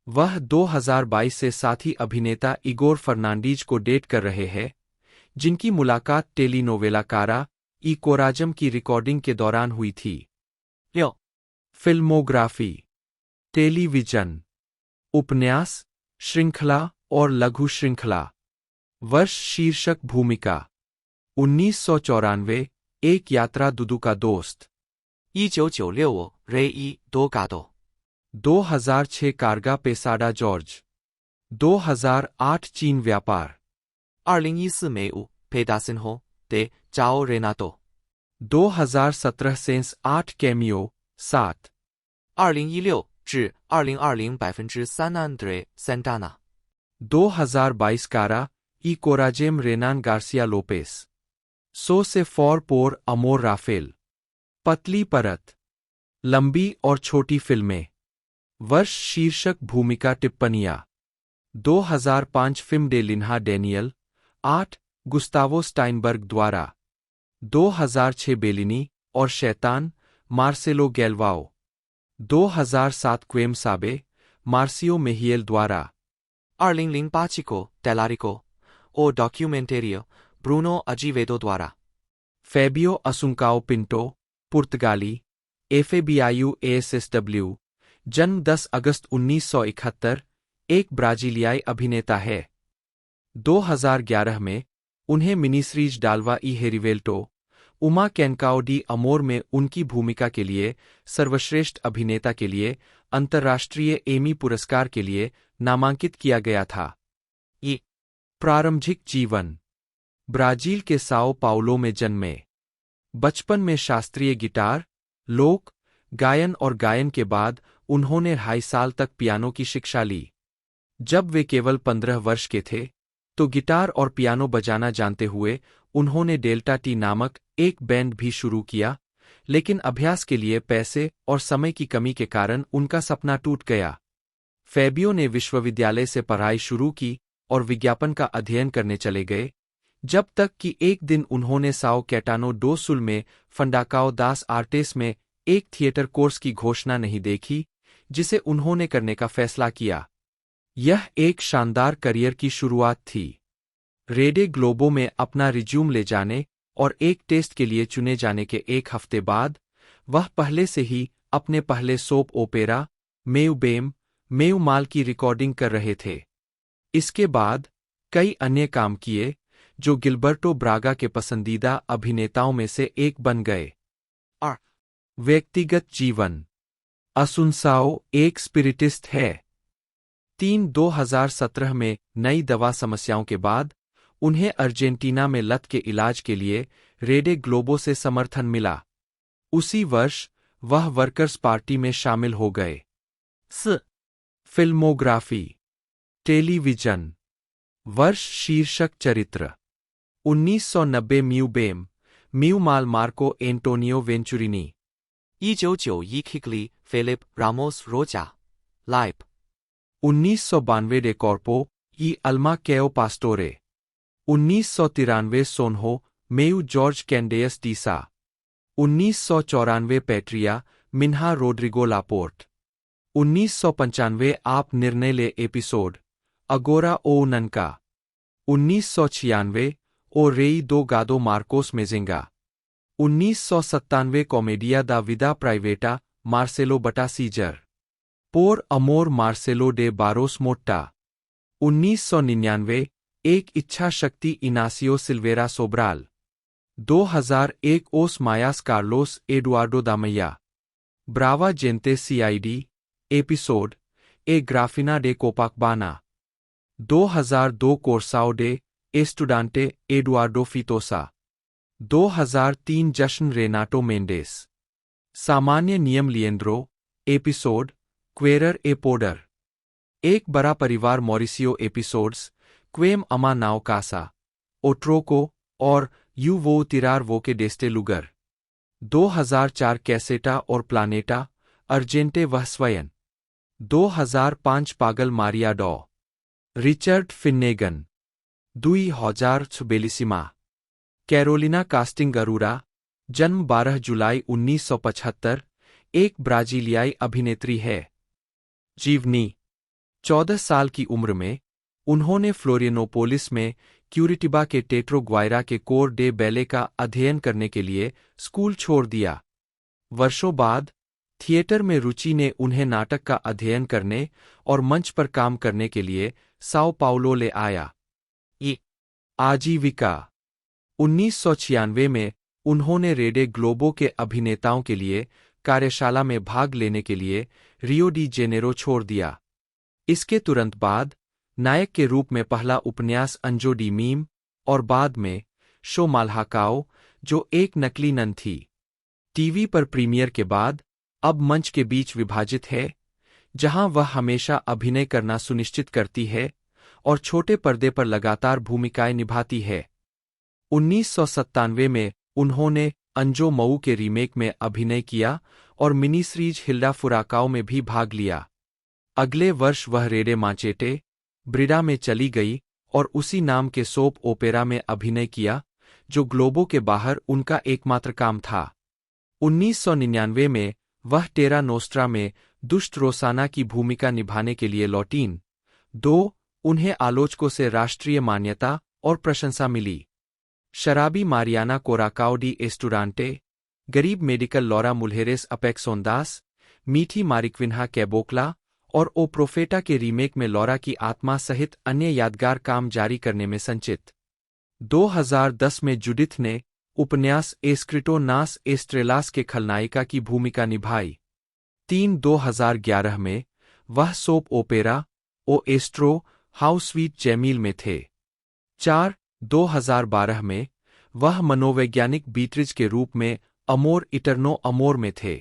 वह 2022 से साथी अभिनेता इगोर फर्नांडीज को डेट कर रहे हैं, जिनकी मुलाकात टेलीनोवेला कारा ई कोराजम की रिकॉर्डिंग के दौरान हुई थी। फिल्मोग्राफी। टेलीविजन, उपन्यास, श्रृंखला और लघु श्रृंखला। वर्ष शीर्षक भूमिका 1994, एक यात्रा दुदू का दोस्त। 1996रे ई दो गादो 2006 कार्गा पेसाडा जॉर्ज। 2008 चीन व्यापार। 2014梅武佩达森后de जाओ रेनातो 2017 सेंस 8 कैमियो 7। 2016至2020 3安德Santana 2022 कारा ई कोराजेम रेनान गार्सिया लोपेस। सो से फॉर पोर अमोर राफेल। पतली परत, लंबी और छोटी फिल्में। वर्ष शीर्षक भूमिका टिप्पणियां 2005 फिल्म डे लिन्हा डेनियल 8 गुस्तावो स्टाइनबर्ग द्वारा। 2006 बेलिनी और शैतान मार्सेलो गैल्वाओ। 2007 क्वेम साबे मार्सियो मेहियल द्वारा। 2008 चिको टेलारिको ओ डॉक्यूमेंटेरियो ब्रूनो अजीवेदो द्वारा। फेबियो असुंकाओ पिंटो, पुर्तगाली, एफएबीआईयू एएसएसडब्ल्यू, जन्म 10 अगस्त 1971, एक ब्राजीलियाई अभिनेता है। 2011 में उन्हें मिनीसीरीज डालवा ई हेरिवेल्टो, उमा कैनकाओ डी अमोर में उनकी भूमिका के लिए सर्वश्रेष्ठ अभिनेता के लिए अंतर्राष्ट्रीय एमी पुरस्कार के लिए नामांकित किया गया था। प्रारंभिक जीवन। ब्राजील के साओ पाउलो में जन्मे। बचपन में शास्त्रीय गिटार, लोक गायन और गायन के बाद उन्होंने 2.5 साल तक पियानो की शिक्षा ली। जब वे केवल 15 वर्ष के थे, तो गिटार और पियानो बजाना जानते हुए उन्होंने डेल्टा टी नामक एक बैंड भी शुरू किया, लेकिन अभ्यास के लिए पैसे और समय की कमी के कारण उनका सपना टूट गया। फेबियो ने विश्वविद्यालय से पढ़ाई शुरू की और विज्ञापन का अध्ययन करने चले गए, जब तक कि एक दिन उन्होंने साओ कैटानो डो सुल में फंडाकाओ दास आर्टेस में एक थिएटर कोर्स की घोषणा नहीं देखी, जिसे उन्होंने करने का फैसला किया। यह एक शानदार करियर की शुरुआत थी। रेडे ग्लोबो में अपना रिज्यूम ले जाने और एक टेस्ट के लिए चुने जाने के एक हफ्ते बाद वह पहले से ही अपने पहले सोप ओपेरा मेउ बेम मेउ माल की रिकॉर्डिंग कर रहे थे। इसके बाद कई अन्य काम किए जो गिलबर्टो ब्रागा के पसंदीदा अभिनेताओं में से एक बन गए। व्यक्तिगत जीवन। असुनसाओ एक स्पिरिटिस्ट है। 2017 में नई दवा समस्याओं के बाद उन्हें अर्जेंटीना में लत के इलाज के लिए रेडे ग्लोबो से समर्थन मिला। उसी वर्ष वह वर्कर्स पार्टी में शामिल हो गए। फिल्मोग्राफी। टेलीविजन। वर्ष शीर्षक चरित्र 1990 म्यू बेम म्यू माल Marco Antonio Venturini 1991 Hickley Philip Ramos Rocha Lipe 1992 de Corpo e Alma Caio Pastore 1993 Sonho Meu Jorge Candeias डीसा 1994 पैट्रिया मिन्हा रोड्रिगो लापोर्ट 1995 आप निर्णय ले एपिसोड अगोरा ओ ननका 1996 ओ रेई दो गादो Marcos मेजेंगा 1997 Comedia da Vida Privada Marcelo बटा सीजर पोर अमोर मार्सेलो डे बारोस मोट्टा 1999 एक इच्छा शक्ति Inacio Silveira Sobral 2001 Os Maias Carlos Eduardo दामैया ब्रावा जेंते सीआईडी एपिसोड ए ग्राफिना डे Copacabana 2002 Coracao de Estudante Eduardo Feitosa 2003 जश्न रेनाटो मेंडेस सामान्य नियम लिएंड्रो एपिसोड क्वेरर ए पोडर एक बड़ा परिवार मॉरिसियो एपिसोड्स क्वेम अमा नाव कासा ओट्रोको और यू वो तिरार वो के डेस्टे लुगर 2004 कैसेटा और प्लानेटा अर्जेंटे वह स्वयं 2005 पागल मारिया डॉ रिचर्ड फिन्नेगन 2000 बेलिसिमा कैरोलिना कास्टिंग अरूरा जन्म 12 जुलाई 1975 एक ब्राजीलियाई अभिनेत्री है। जीवनी 14 साल की उम्र में उन्होंने फ्लोरियनोपोलिस में क्यूरिटिबा के टेट्रो ग्वायरा के कोर डे बैले का अध्ययन करने के लिए स्कूल छोड़ दिया। वर्षों बाद थिएटर में रुचि ने उन्हें नाटक का अध्ययन करने और मंच पर काम करने के लिए साओ पाउलो ले आया। आजीविका 1996 में उन्होंने रेडे ग्लोबो के अभिनेताओं के लिए कार्यशाला में भाग लेने के लिए रियो डी जेनेरो छोड़ दिया। इसके तुरंत बाद नायक के रूप में पहला उपन्यास अंजो डी मीम और बाद में शो माल्हाकाओ जो एक नकली नन थी। टीवी पर प्रीमियर के बाद अब मंच के बीच विभाजित है जहां वह हमेशा अभिनय करना सुनिश्चित करती है और छोटे पर्दे पर लगातार भूमिकाएं निभाती है। 1997 में उन्होंने अंजो मऊ के रीमेक में अभिनय किया और मिनी सीरीज हिल्डा फुराकाओ में भी भाग लिया। अगले वर्ष वह रेडे माचेटे ब्रिडा में चली गई और उसी नाम के सोप ओपेरा में अभिनय किया जो ग्लोबो के बाहर उनका एकमात्र काम था। 1999 में वह टेरा नोस्ट्रा में दुष्ट रोसाना की भूमिका निभाने के लिए लौटीं। उन्हें आलोचकों से राष्ट्रीय मान्यता और प्रशंसा मिली। शराबी मारियाना कोराकाओ डी एस्टुरांटे, गरीब मेडिकल लॉरा मुल्हेरेस अपेक्सोंदास, मीठी मारिक्विन्हा कैबोकला और ओ प्रोफेटा के रीमेक में लॉरा की आत्मा सहित अन्य यादगार काम जारी करने में संचित। 2010 में जुडिथ ने उपन्यास एस्क्रिटो नास एस्ट्रेलास के खलनायिका की भूमिका निभाई। 2011 में वह सोप ओपेरा ओ एस्ट्रो हाउ स्वीट जैमील में थे। 2012 में वह मनोवैज्ञानिक बीट्रिज के रूप में अमोर इटर्नो अमोर में थे।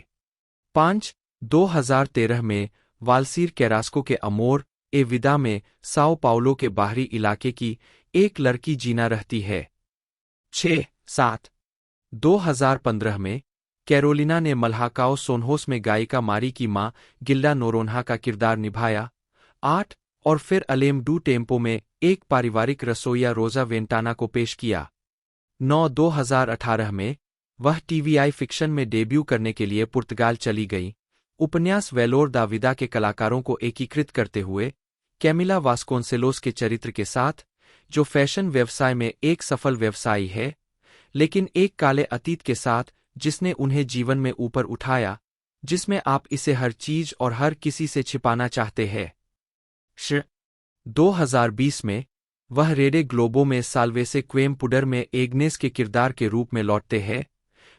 2013 में वालसीर कैरास्को के अमोर ए विदा में साओ पाउलो के बाहरी इलाके की एक लड़की जीना रहती है। 2015 में कैरोलिना ने मल्हाकाओ सोनहोस में गायिका मारी की मां गिल्डा नोरोन्हा का किरदार निभाया। 8 और फिर अलेम डू टेम्पो में एक पारिवारिक रसोइया रोजा वेंटाना को पेश किया। 2018 में वह टीवीआई फिक्शन में डेब्यू करने के लिए पुर्तगाल चली गई। उपन्यास वेलोर दा विदा के कलाकारों को एकीकृत करते हुए कैमिला वास्कोंसेलोस के चरित्र के साथ, जो फैशन व्यवसाय में एक सफल व्यवसायी है, लेकिन एक काले अतीत के साथ जिसने उन्हें जीवन में ऊपर उठाया, जिसमें आप इसे हर चीज और हर किसी से छिपाना चाहते हैं। 2020 में वह रेडे ग्लोबो में साल्वेसे क्वेमपुडर में एग्नेस के किरदार के रूप में लौटते हैं,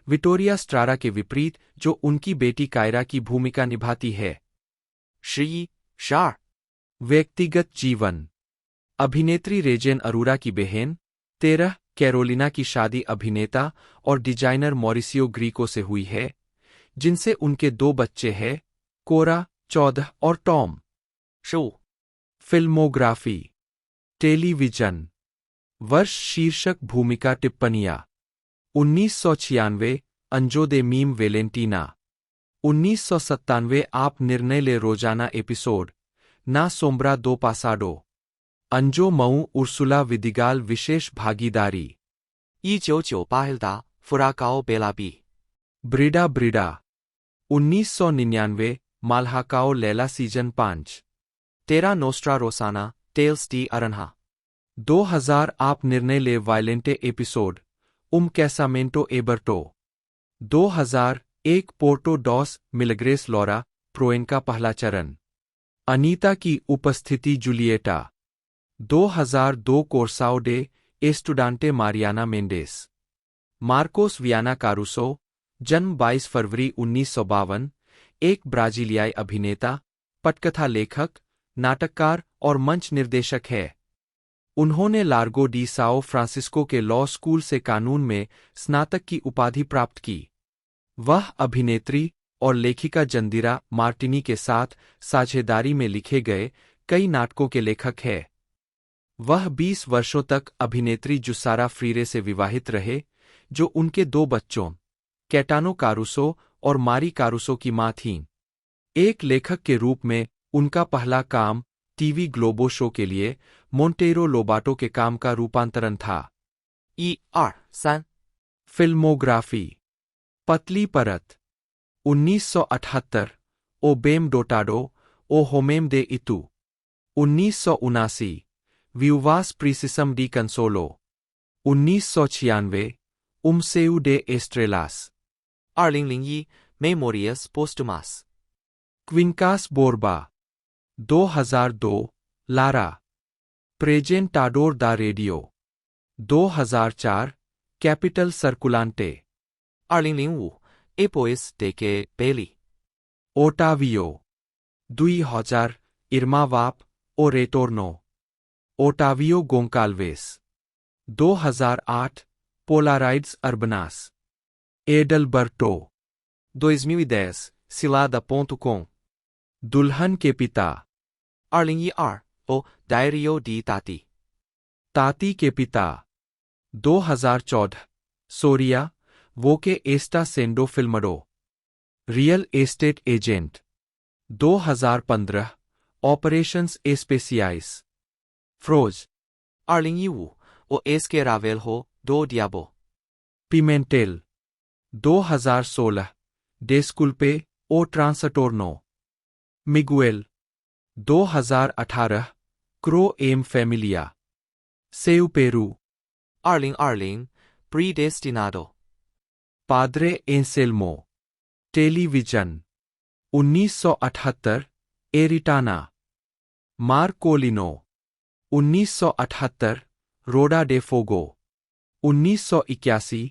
विटोरिया स्ट्रारा के विपरीत जो उनकी बेटी कायरा की भूमिका निभाती है। 11、12 व्यक्तिगत जीवन। अभिनेत्री रेजेन अरोरा की बहन 13 कैरोलिना की शादी अभिनेता और डिजाइनर मॉरिसियो ग्रीको से हुई है, जिनसे उनके 2 बच्चे हैं, कोरा 14 और टॉम। 15、फिल्मोग्राफी। टेलीविजन। वर्ष शीर्षक भूमिका टिप्पणियां। 1996 अंजो दे मीम वेलेंटीना। 1997 आप निर्णय ले रोजाना एपिसोड ना सोम्ब्रा दो पासाडो। अंजो मऊ उर्सुला विदिगाल विशेष भागीदारी। 1998 हिल्दा फुराकाओ बेलाबी। ब्रिडा ब्रिडा। 1999 माल्हाकाओ Laila season 5। Terra Nostra Rosana Teles डी अरन्हा। 2000 आप निर्णय ले वायलेंटे एपिसोड कैसामेंटो एबर्टो। 2001 पोर्टो डॉस मिलग्रेस लॉरा प्रोएन का पहला चरण। अनीता की उपस्थिति Julieta. 2002 Coracao de Estudante Mariana Mendes. Marcos Viana Caruso, जन्म 22 फरवरी 1952, एक ब्राजीलियाई अभिनेता, पटकथा लेखक, नाटककार और मंच निर्देशक है। उन्होंने लार्गो डी साओ फ्रांसिस्को के लॉ स्कूल से कानून में स्नातक की उपाधि प्राप्त की। वह अभिनेत्री और लेखिका जंदिरा मार्टिनी के साथ साझेदारी में लिखे गए कई नाटकों के लेखक है। वह 20 वर्षों तक अभिनेत्री जुसारा फ्रीरे से विवाहित रहे, जो उनके 2 बच्चों, कैटानो कारुसो और मारी कारुसो की मां थीं। एक लेखक के रूप में उनका पहला काम टीवी ग्लोबो शो के लिए मोंटेरो लोबाटो के काम का रूपांतरण था। 1、2、3 फिल्मोग्राफी। पतली परत। 1978 ओ बेम डोटाडो ओ होमेम दे इतु। 1979 व्यूवास प्रीसिसम डी कंसोलो। 1996 उमसेउ डे एस्ट्रेलास। 2001 Memorias Postumas. Quincas Borba. 2002 Lara प्रेजेंटाडोर दा रेडियो। 2004 कैपिटल सर्कुलांटे। 2005 एपोइस डेके बेली। ओटावियो। 2000 इर्मावाप ओ रेटोर्नो। Otavio Goncalves. 2008 पोलाराइड्स अर्बनास। एडलबर्टो। 2010 Cilada.com। दुल्हन के पिता। 2012 O Diario di Tati। ताती के पिता। 2014 सोरिया वोके एस्टा सेंडो फिल्मडो। Real estate agent. 2015 ऑपरेशंस एस्पेसियाइस। फ्रोज। 2015 O Esque Ravelho do Diabo। Pimentel. 2016 डेस्कुल्पे ओ ट्रांसटोर्नो। मिगुएल। 2018 क्रो एम फैमिलिया। सेउ पेरू। 2020 Predestinado। Padre Anselmo. Television. 1978 Aritana. Marcolino. 1978 Roda de Fogo. 1981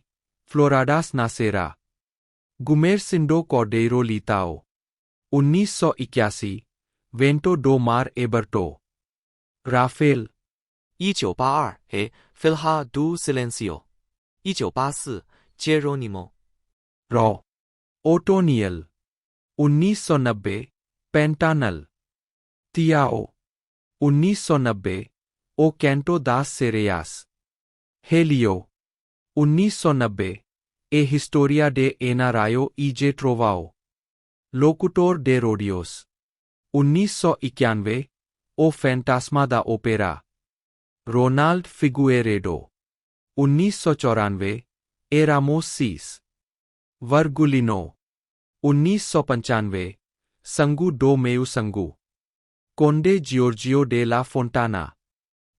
फ्लोराडास नासेरा। Gumercindo Cordeiro Leitao. 1981 वेंटो डो मार एबर्टो। राफेल। 1982 हे Filha do Silencio।1984 Geronimo। रॉ। Otoniel. 1990 Pantanal. Tiao. 1990 O canto दास सेरेयास। हेलियो। 1990 ए हिस्टोरिया डे एनारायो ई जे ट्रोवाओ। लोकुटोर डे रोडियोस। 1991 O Fantasma da Opera. Ronald Figueiredo. 1994 ए रामोस सीस। वर्गुलिनो। 1995 संगू डो मेयू संगू। Conde Giorgio de la Fontana.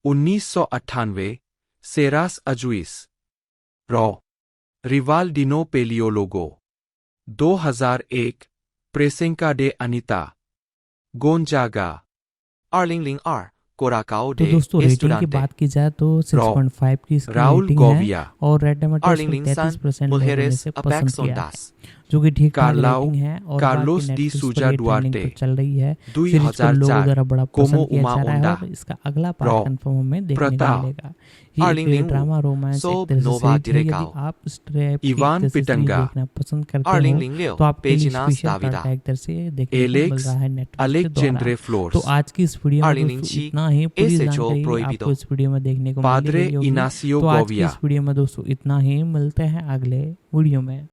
1998 सेरास अजुइस। रॉ। रिवाल्डिनो पेलियोलोगो 2001 प्रेसेंका डे अनिता गोंजागा 2002 कोराकाओ तो डे दोस्तों रेटिंग की एस्टुडांटे बात की जाए तो 6.5 की इसकी राउल रेटिंग है गोविया और रेड टमाटो 2003 33% लोगों ने मुहेरेस इसे पसंद अपेक्स किया है, ओंडास जो कि ठीक ठाक कार्लाओ रेटिंग है और कार्लोस बाकी डी नेटफ्लिक्स सूजा पर ये ट्रेंडिंग डुआर्टे पर चल रही है। सीरीज को लोगों 2004 द्वारा बड़ा कोमो पसंद किया उमा जा रहा है ओंडा और इसका अगला रॉ पार्ट कंफर्म हमें देखने को प्रता मिलेगा। ये एक 2005 ड्रामा रोमांस एक सोब तरह से नोवा सीरीज है। यदि डिरेकाओ आप इस टाइप की इवान सीरीज पिटंगा देखना पसंद करते हो 2006 तो आपके लिए पेजिनास स्पेशल दाविदा पार्ट एक तरह से देखने को मिल एलेक्स रहा है नेटफ्लिक्स के अलेक्जेंड्रे द्वारा। फ्लोर्स तो आज की इस वीडियो में दोस्तों 2006 इतना ही। पूरी Ese जानकारी prohibido आपको इस वीडियो में देखने को मिल पाद्रे रही होगी। इनासियो तो आज की गोविया इस वीडियो में दोस्तों इतना ही। मिलते हैं अगले वीडियो में।